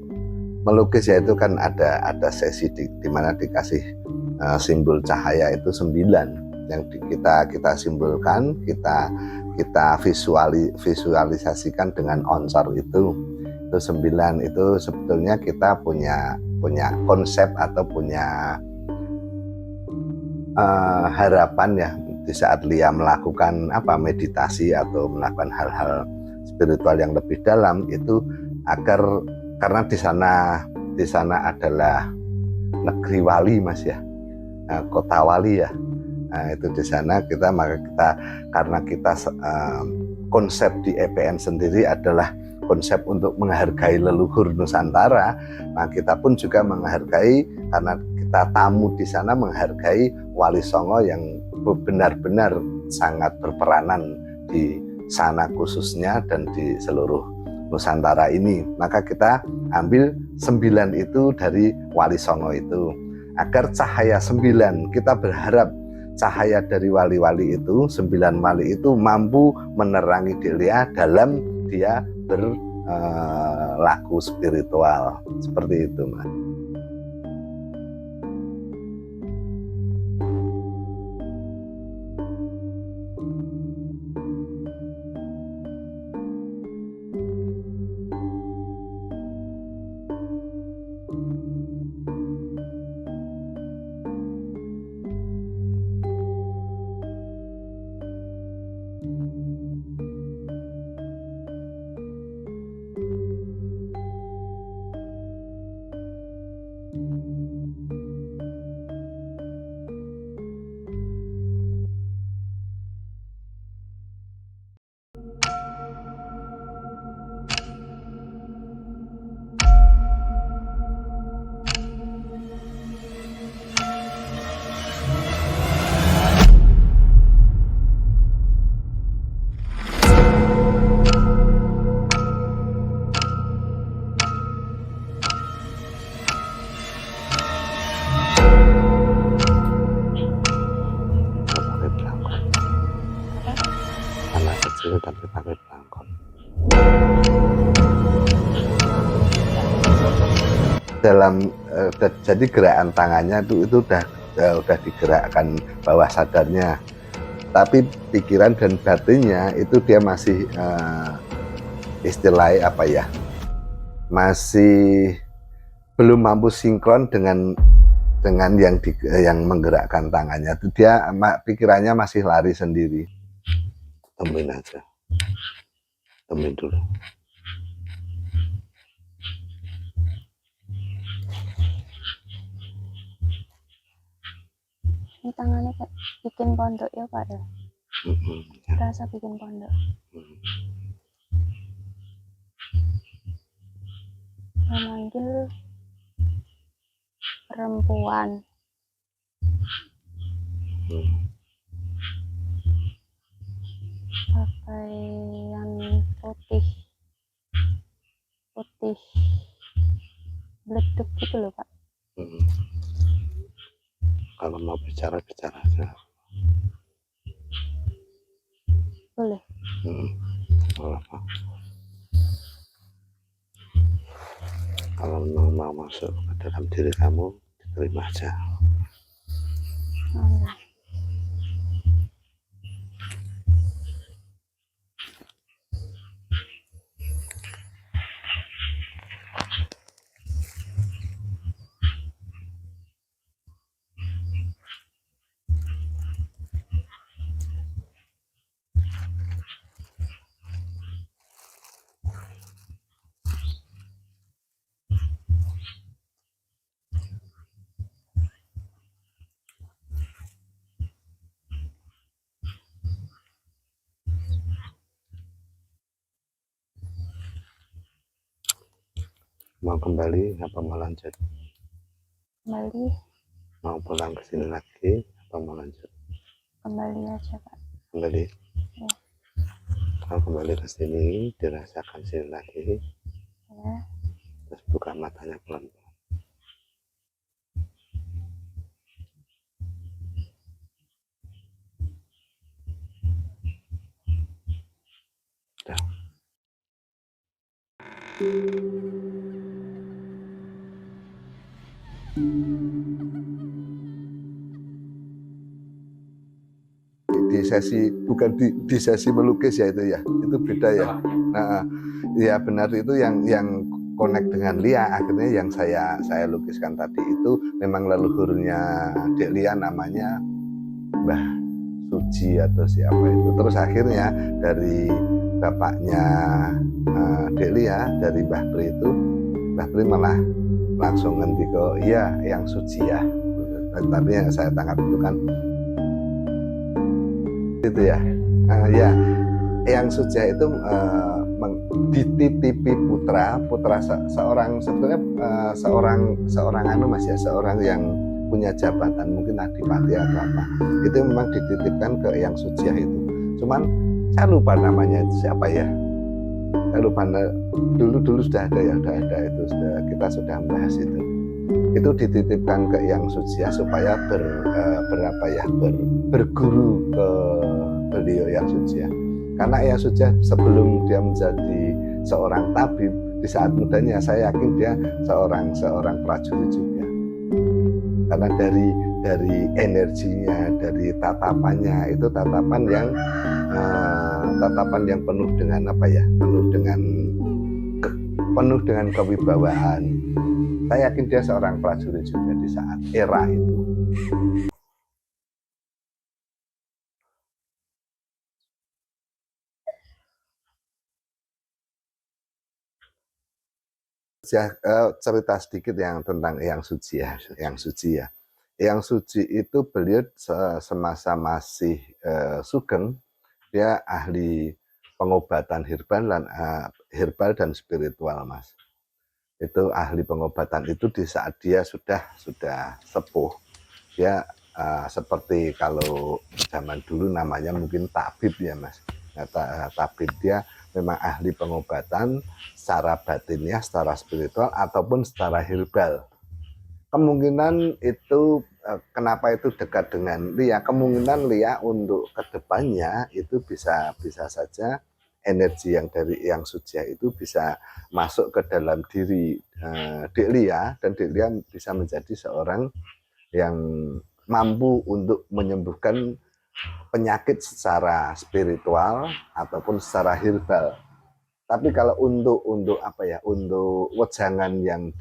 melukis ya itu kan ada sesi di mana dikasih simbol cahaya itu 9 yang kita simbolkan, kita visualisasikan dengan onsor itu 9. Itu sebetulnya kita punya konsep atau punya harapan ya di saat Lia melakukan meditasi atau melakukan hal-hal spiritual yang lebih dalam itu, agar karena di sana adalah negeri wali Mas ya, kota wali ya. Nah, itu di sana karena kita konsep di EPN sendiri adalah konsep untuk menghargai leluhur Nusantara. Nah, kita pun juga menghargai, karena kita tamu di sana, menghargai Wali Songo yang benar-benar sangat berperanan di sana khususnya dan di seluruh Nusantara ini. Maka kita ambil 9 itu dari Wali Songo itu, agar cahaya 9, kita berharap cahaya dari wali-wali itu, 9 wali itu mampu menerangi Delia dalam dia berlaku spiritual. Seperti itu Mas. Anak kecil tapi pakai belangkon. Jadi gerakan tangannya itu udah digerakkan bawah sadarnya, tapi pikiran dan batinnya itu dia masih istilahnya masih belum mampu sinkron dengan yang menggerakkan tangannya. Itu dia pikirannya masih lari sendiri. Temuin aja, temuin dulu. Ini tangannya kayak bikin pondok ya Pak ya. Rasa bikin pondok. Memanggil perempuan. Pakaian putih bleduk gitu loh Pak. Kalau mau bicara aja. Boleh. Apa? Kalau mau masuk ke dalam diri kamu, diterima aja. Mau kembali apa mau lanjut? Kembali. Mau pulang ke sini lagi apa mau lanjut? Kembali aja Pak. Kembali. Ya. Kalau kembali ke sini, dirasakan sini lagi. Ya. Terus buka matanya pelan-pelan. Udah. Di sesi bukan di sesi melukis ya itu ya, itu beda ya. Nah, ya benar, itu yang connect dengan Lia, akhirnya yang saya lukiskan tadi itu memang leluhurnya Dek Lia, namanya Mbah Suci atau siapa itu. Terus akhirnya dari bapaknya Dek Lia, dari Mbah Pri itu, Mbah Pri malah langsung ngerti kok, iya yang suci ya. Tapi yang saya tangkap itu kan itu ya, ya yang suci itu dititipi putra seorang, sebetulnya seorang anu Mas ya, seorang yang punya jabatan mungkin adipati atau apa, itu memang dititipkan ke yang suci itu. Cuman saya lupa namanya itu siapa ya, saya lupa. Dulu sudah ada ya, itu kita sudah membahas itu dititipkan ke yang suci supaya berguru ke beliau yang suci. Karena yang suci sebelum dia menjadi seorang tabib, di saat mudanya saya yakin dia seorang prajurit juga. Karena dari energinya, dari tatapannya, itu tatapan yang penuh dengan apa ya, penuh dengan kewibawaan. Saya yakin dia seorang prajurit juga di saat era itu. Cerita sedikit yang tentang Eyang Suci ya. Eyang Suci itu beliau semasa masih sugeng, dia ahli pengobatan herbal dan spiritual, Mas. Itu ahli pengobatan itu di saat dia sudah sepuh. Dia seperti kalau zaman dulu namanya mungkin tabib ya, Mas. Tabib, dia memang ahli pengobatan secara batinnya, secara spiritual ataupun secara herbal. Kemungkinan itu kenapa itu dekat dengan Lia? Kemungkinan Lia untuk kedepannya itu bisa saja energi yang dari yang suci itu bisa masuk ke dalam diri Dek Lia, dan Dek Lia bisa menjadi seorang yang mampu untuk menyembuhkan penyakit secara spiritual ataupun secara herbal. Tapi kalau untuk apa ya, untuk wejangan yang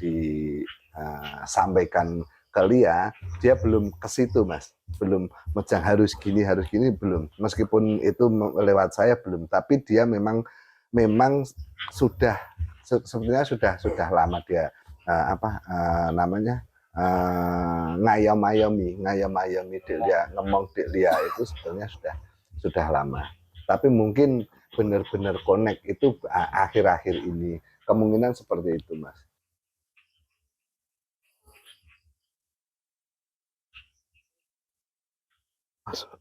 disampaikan ke Lia, dia belum ke situ, Mas. Belum wejang harus gini belum. Meskipun itu lewat saya belum, tapi dia memang sudah sebenarnya sudah lama dia ngayam-ayomi Dek Lia, ngomong Dek Lia itu sebenarnya sudah lama. Tapi mungkin benar-benar connect itu akhir-akhir ini. Kemungkinan seperti itu, Mas. Masuk.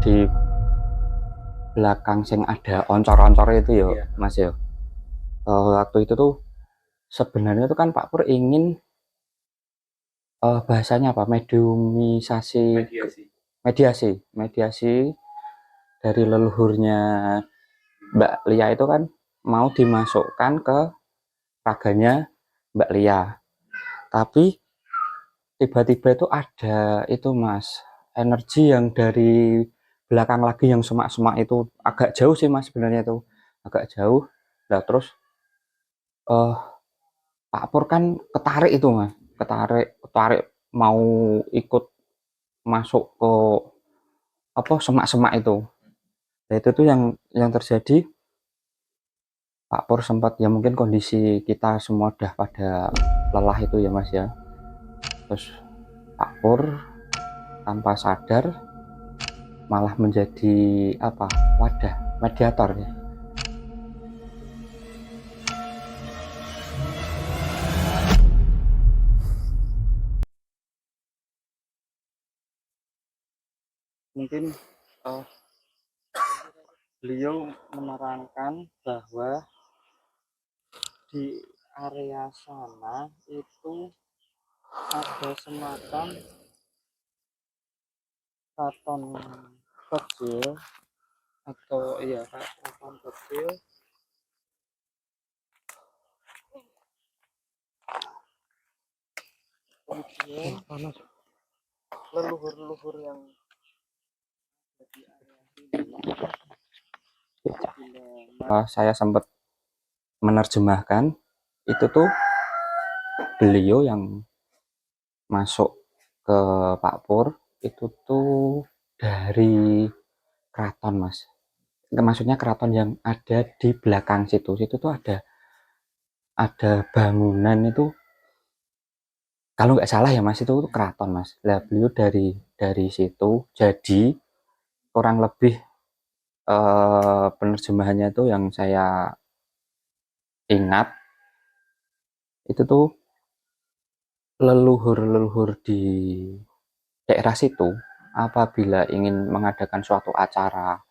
Di belakang sing ada oncor-oncor itu ya, Mas ya. Waktu itu tuh sebenarnya tuh kan Pak Pur ingin bahasanya apa? Mediasi dari leluhurnya Mbak Lia itu kan mau dimasukkan ke raganya Mbak Lia. Tapi tiba-tiba itu ada itu, Mas, energi yang dari belakang lagi yang semak-semak itu, agak jauh sih Mas sebenarnya, itu agak jauh. Nah terus Pak Pur kan ketarik itu Mas, ketarik mau ikut masuk ke apa semak-semak itu. Nah, itu tuh yang terjadi. Pak Pur sempat ya mungkin kondisi kita semua udah pada lelah itu ya Mas ya. Terus Pak Pur tanpa sadar malah menjadi apa? Wadah mediator ya. Mungkin beliau menerangkan bahwa di area sana itu ada semacam keraton kecil atau iya keraton kecil kemudian leluhur-leluhur yang ada di area ini. Saya sempat menerjemahkan itu tuh beliau yang masuk ke Pak Pur itu tuh dari keraton Mas. Maksudnya keraton yang ada di belakang situ. Situ tuh ada bangunan itu kalau nggak salah ya Mas itu keraton Mas. Lah beliau dari situ jadi kurang lebih penerjemahannya itu yang saya ingat itu tuh leluhur-leluhur di daerah situ apabila ingin mengadakan suatu acara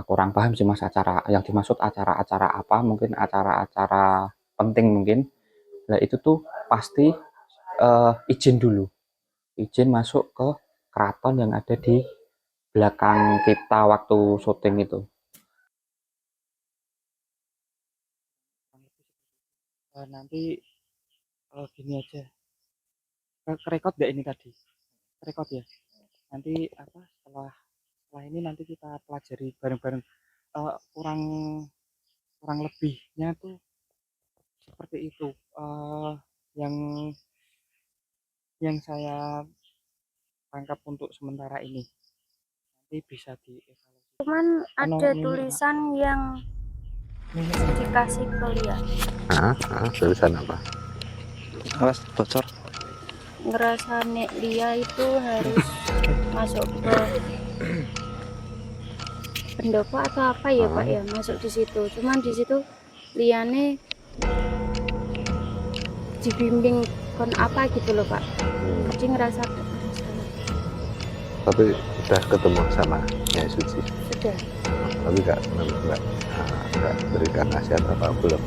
kurang paham sih Mas acara yang dimaksud acara-acara apa mungkin acara-acara penting mungkin. Nah itu tuh pasti izin dulu izin masuk ke keraton yang ada di belakang kita waktu syuting itu. Nanti gini aja kerekod deh ini tadi kerekod ya nanti apa setelah ini nanti kita pelajari bareng-bareng kurang lebihnya tuh seperti itu yang saya tangkap untuk sementara ini nanti bisa dievaluasi. Cuman ada tulisan yang dikasih ke Lia. Tulisan apa? Awas bocor. Ngerasa nek Lia itu harus masuk ke pendopo atau apa ya Pak ya masuk di situ. Cuman di situ Liane dibimbing kon apa gitu loh Pak. Jadi ngerasa Tapi udah ketemu sama Nyai Suci. sudah. Tapi nggak berikan nasihat apa belum.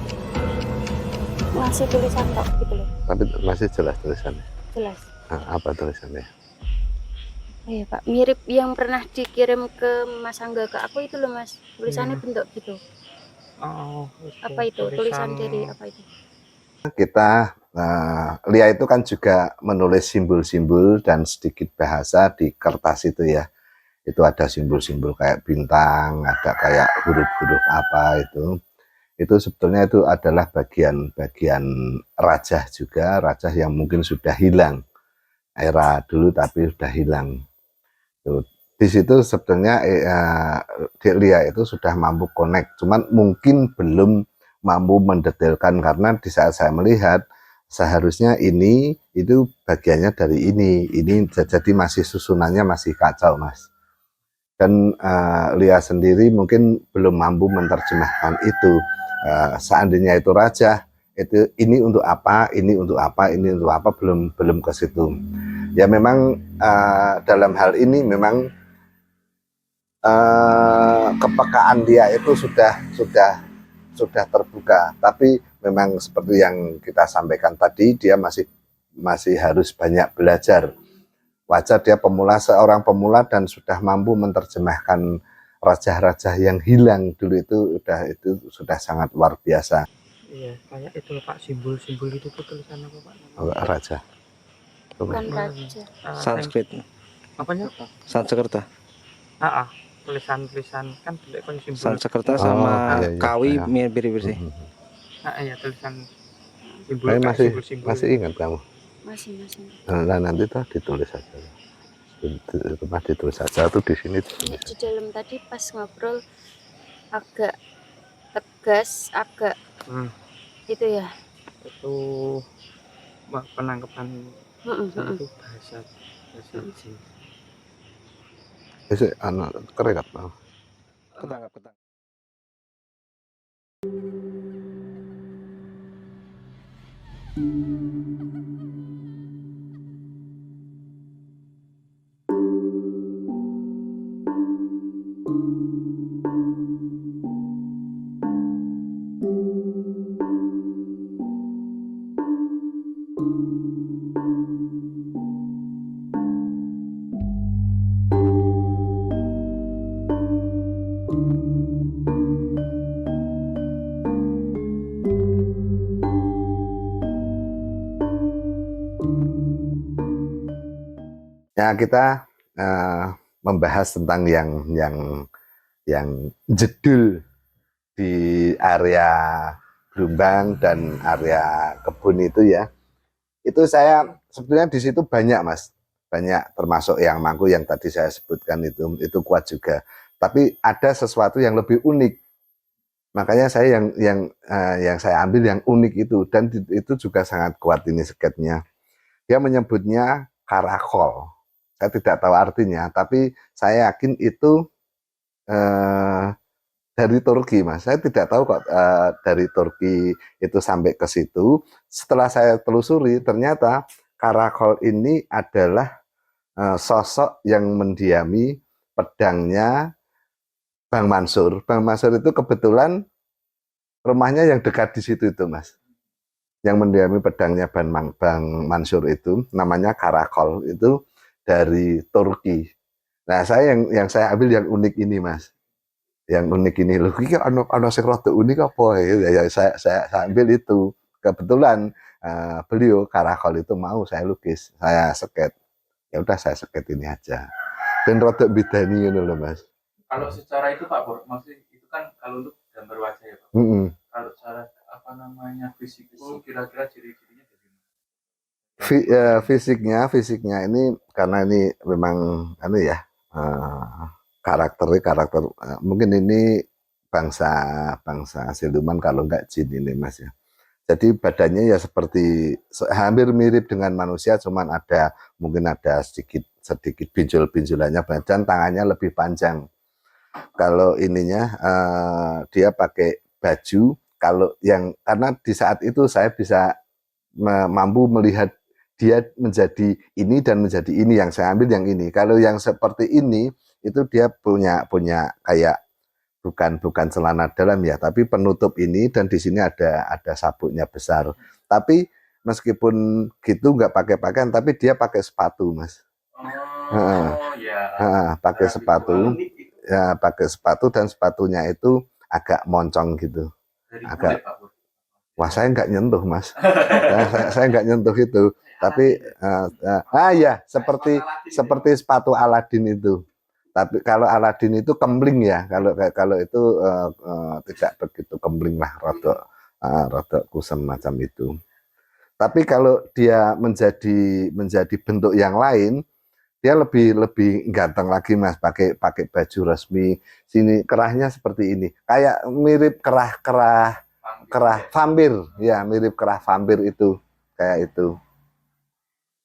Masih tulisan tok gitu loh. Tapi masih jelas tulisannya. Jelas. Apa tulisannya? Oh iya Pak, mirip yang pernah dikirim ke Mas Angga ke aku itu loh Mas. Tulisannya bentuk gitu. Apa itu? Tulisan dari apa itu? Kita Lia itu kan juga menulis simbol-simbol dan sedikit bahasa di kertas itu ya. Itu ada simbol-simbol kayak bintang, ada kayak huruf-huruf apa itu. Itu sebetulnya itu adalah bagian rajah juga, rajah yang mungkin sudah hilang. Era dulu tapi sudah hilang. Di situ sebetulnya Lia itu sudah mampu connect, cuman mungkin belum mampu mendetailkan karena di saat saya melihat seharusnya itu bagiannya dari ini jadi masih susunannya masih kacau Mas. Dan Lia sendiri mungkin belum mampu menerjemahkan itu. Seandainya itu raja itu ini untuk apa belum ke situ. Ya memang dalam hal ini memang kepekaan dia itu sudah terbuka, tapi memang seperti yang kita sampaikan tadi dia masih harus banyak belajar. Wajar dia seorang pemula dan sudah mampu menerjemahkan raja-raja yang hilang dulu itu sudah sangat luar biasa. Iya, kayak itu Pak simbol-simbol itu tuh tulisan apa Pak? Raja. Bukan raja. Sanskrit. Apanya? Sanskerta. Tulisan kan simbol. Sanskerta sama iya, Kawi iya. mirip-mirip sih. Iya tulisan Simbol Saya kayak masih simbol-simbol masih ingat kamu. Masih. Nah, nanti tuh ditulis aja. Rumah ditulis saja tuh di sini ditulis. Di dalam tadi pas ngobrol agak tegas, agak itu ya. itu penangkapan saya itu bahasa jin. Besok anak kerekat mau. Ketangkap. Ya, kita membahas tentang yang jedul di area Blumbang dan area kebun itu ya. Itu saya sebetulnya di situ banyak Mas, banyak termasuk yang mangku yang tadi saya sebutkan itu kuat juga. Tapi ada sesuatu yang lebih unik. Makanya saya yang saya ambil yang unik itu dan itu juga sangat kuat ini sketnya. Dia menyebutnya karakol. Saya tidak tahu artinya, tapi saya yakin itu dari Turki, Mas. Saya tidak tahu kok dari Turki itu sampai ke situ. Setelah saya telusuri, ternyata karakol ini adalah sosok yang mendiami pedangnya Bang Mansur. Bang Mansur itu kebetulan rumahnya yang dekat di situ itu, Mas. Yang mendiami pedangnya Bang Mansur itu namanya karakol, itu dari Turki. Nah, saya yang saya ambil yang unik ini, Mas. Yang unik ini loh, iki ana sing rada unik apa ya, saya ambil itu. Kebetulan beliau karakol itu mau saya lukis, saya sket. Ya udah saya sket ini aja. Dan rada bidani ngono loh, Mas. Kalau secara itu Pak Bor, maksudnya itu kan kalau untuk gambar wajah ya Pak. Kalau cara apa namanya fisik itu kira-kira ciri-cirinya bagaimana? Fisiknya ini karena ini memang ya karakter mungkin ini bangsa siluman kalau enggak jin ini Mas ya. Jadi badannya ya seperti hampir mirip dengan manusia, cuman mungkin ada sedikit pinjol-pinjolannya, dan tangannya lebih panjang. Kalau ininya dia pakai baju, kalau karena di saat itu saya bisa mampu melihat dia menjadi ini dan menjadi ini, yang saya ambil yang ini. Kalau yang seperti ini itu dia punya kayak bukan celana dalam ya, tapi penutup ini, dan di sini ada sabuknya besar. Tapi meskipun gitu nggak pakai pakaian, tapi dia pakai sepatu, Mas. Pakai sepatu, ya pakai sepatu, dan sepatunya itu agak moncong gitu. Agak, wah saya nggak nyentuh Mas. saya nggak nyentuh itu. Tapi ya seperti sepatu Aladin itu. Tapi kalau Aladin itu kembling ya, kalau itu tidak begitu kembling lah, rada kusam macam itu. Tapi kalau dia menjadi bentuk yang lain, dia lebih ganteng lagi Mas, pakai baju resmi. Sini kerahnya seperti ini, kayak mirip kerah vampir ya, mirip kerah vampir itu, kayak itu.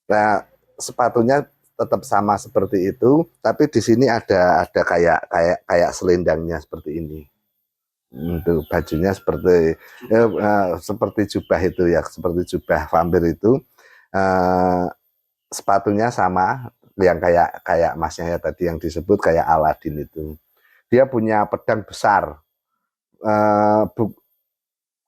Nah, sepatunya tetap sama seperti itu, tapi di sini ada kayak selendangnya seperti ini. Itu bajunya seperti jubah itu ya, seperti jubah vampir itu. Sepatunya sama, yang kayak masnya ya tadi yang disebut kayak Aladin itu. Dia punya pedang besar.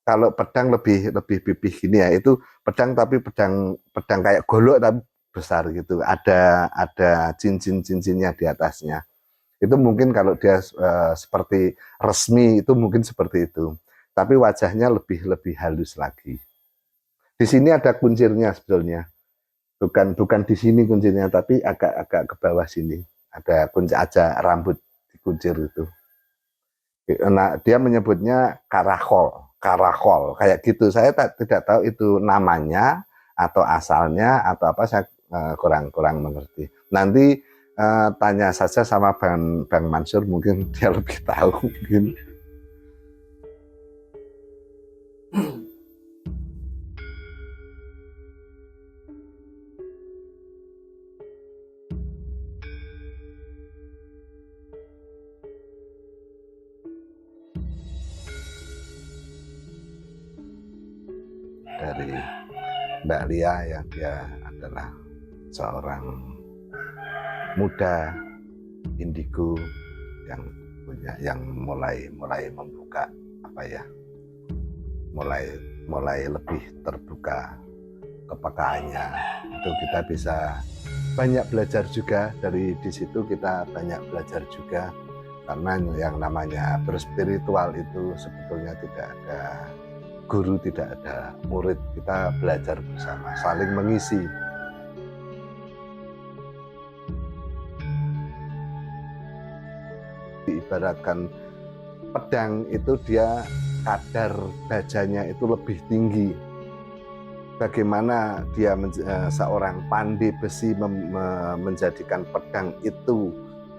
Kalau pedang lebih pipih gini ya, itu pedang, tapi pedang kayak golok tapi besar gitu. Ada cincin-cincinnya di atasnya. Itu mungkin kalau dia seperti resmi itu mungkin seperti itu. Tapi wajahnya lebih halus lagi. Di sini ada kuncirnya sebetulnya. Bukan di sini kuncirnya, tapi agak ke bawah sini. Ada kuncir aja, rambut dikuncir itu. Nah, dia menyebutnya karakol. karakol kayak gitu. Saya tidak tahu itu namanya atau asalnya atau apa, saya kurang mengerti. Nanti tanya saja sama Bang Mansur, mungkin dia lebih tahu mungkin. Dari Mbak Lia yang dia adalah seorang muda indigo yang mulai membuka apa ya, mulai lebih terbuka kepekaannya. Itu kita bisa banyak belajar juga, dari di situ kita banyak belajar juga, karena yang namanya berspiritual itu sebetulnya tidak ada guru, tidak ada murid, kita belajar bersama, saling mengisi. Diibaratkan pedang itu dia kadar bajanya itu lebih tinggi. Bagaimana dia seorang pandai besi menjadikan pedang itu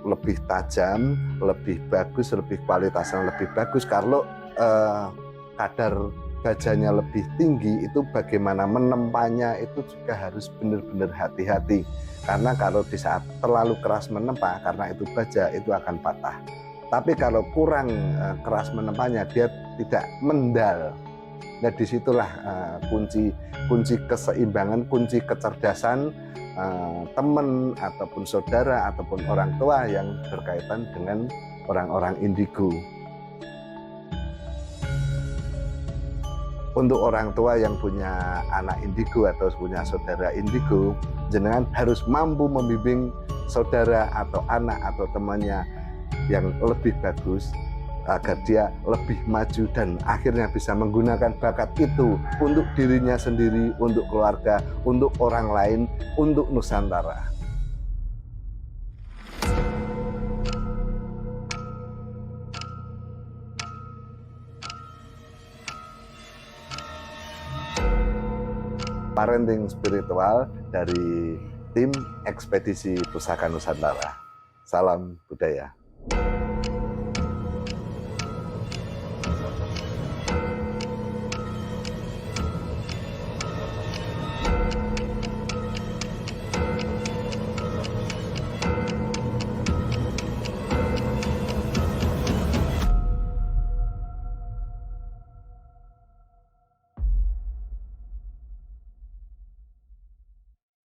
lebih tajam, lebih bagus, lebih kualitasnya lebih bagus. Kalau kadar bajanya lebih tinggi, itu bagaimana menempanya itu juga harus benar-benar hati-hati, karena kalau di saat terlalu keras menempa, karena itu baja, itu akan patah. Tapi kalau kurang keras menempanya, dia tidak mendal. Nah, disitulah kunci keseimbangan, kunci kecerdasan teman ataupun saudara ataupun orang tua yang berkaitan dengan orang-orang indigo. Untuk orang tua yang punya anak indigo atau punya saudara indigo, jenengan harus mampu membimbing saudara atau anak atau temannya yang lebih bagus, agar dia lebih maju dan akhirnya bisa menggunakan bakat itu untuk dirinya sendiri, untuk keluarga, untuk orang lain, untuk Nusantara. Parenting spiritual dari tim Ekspedisi Pusaka Nusantara. Salam budaya.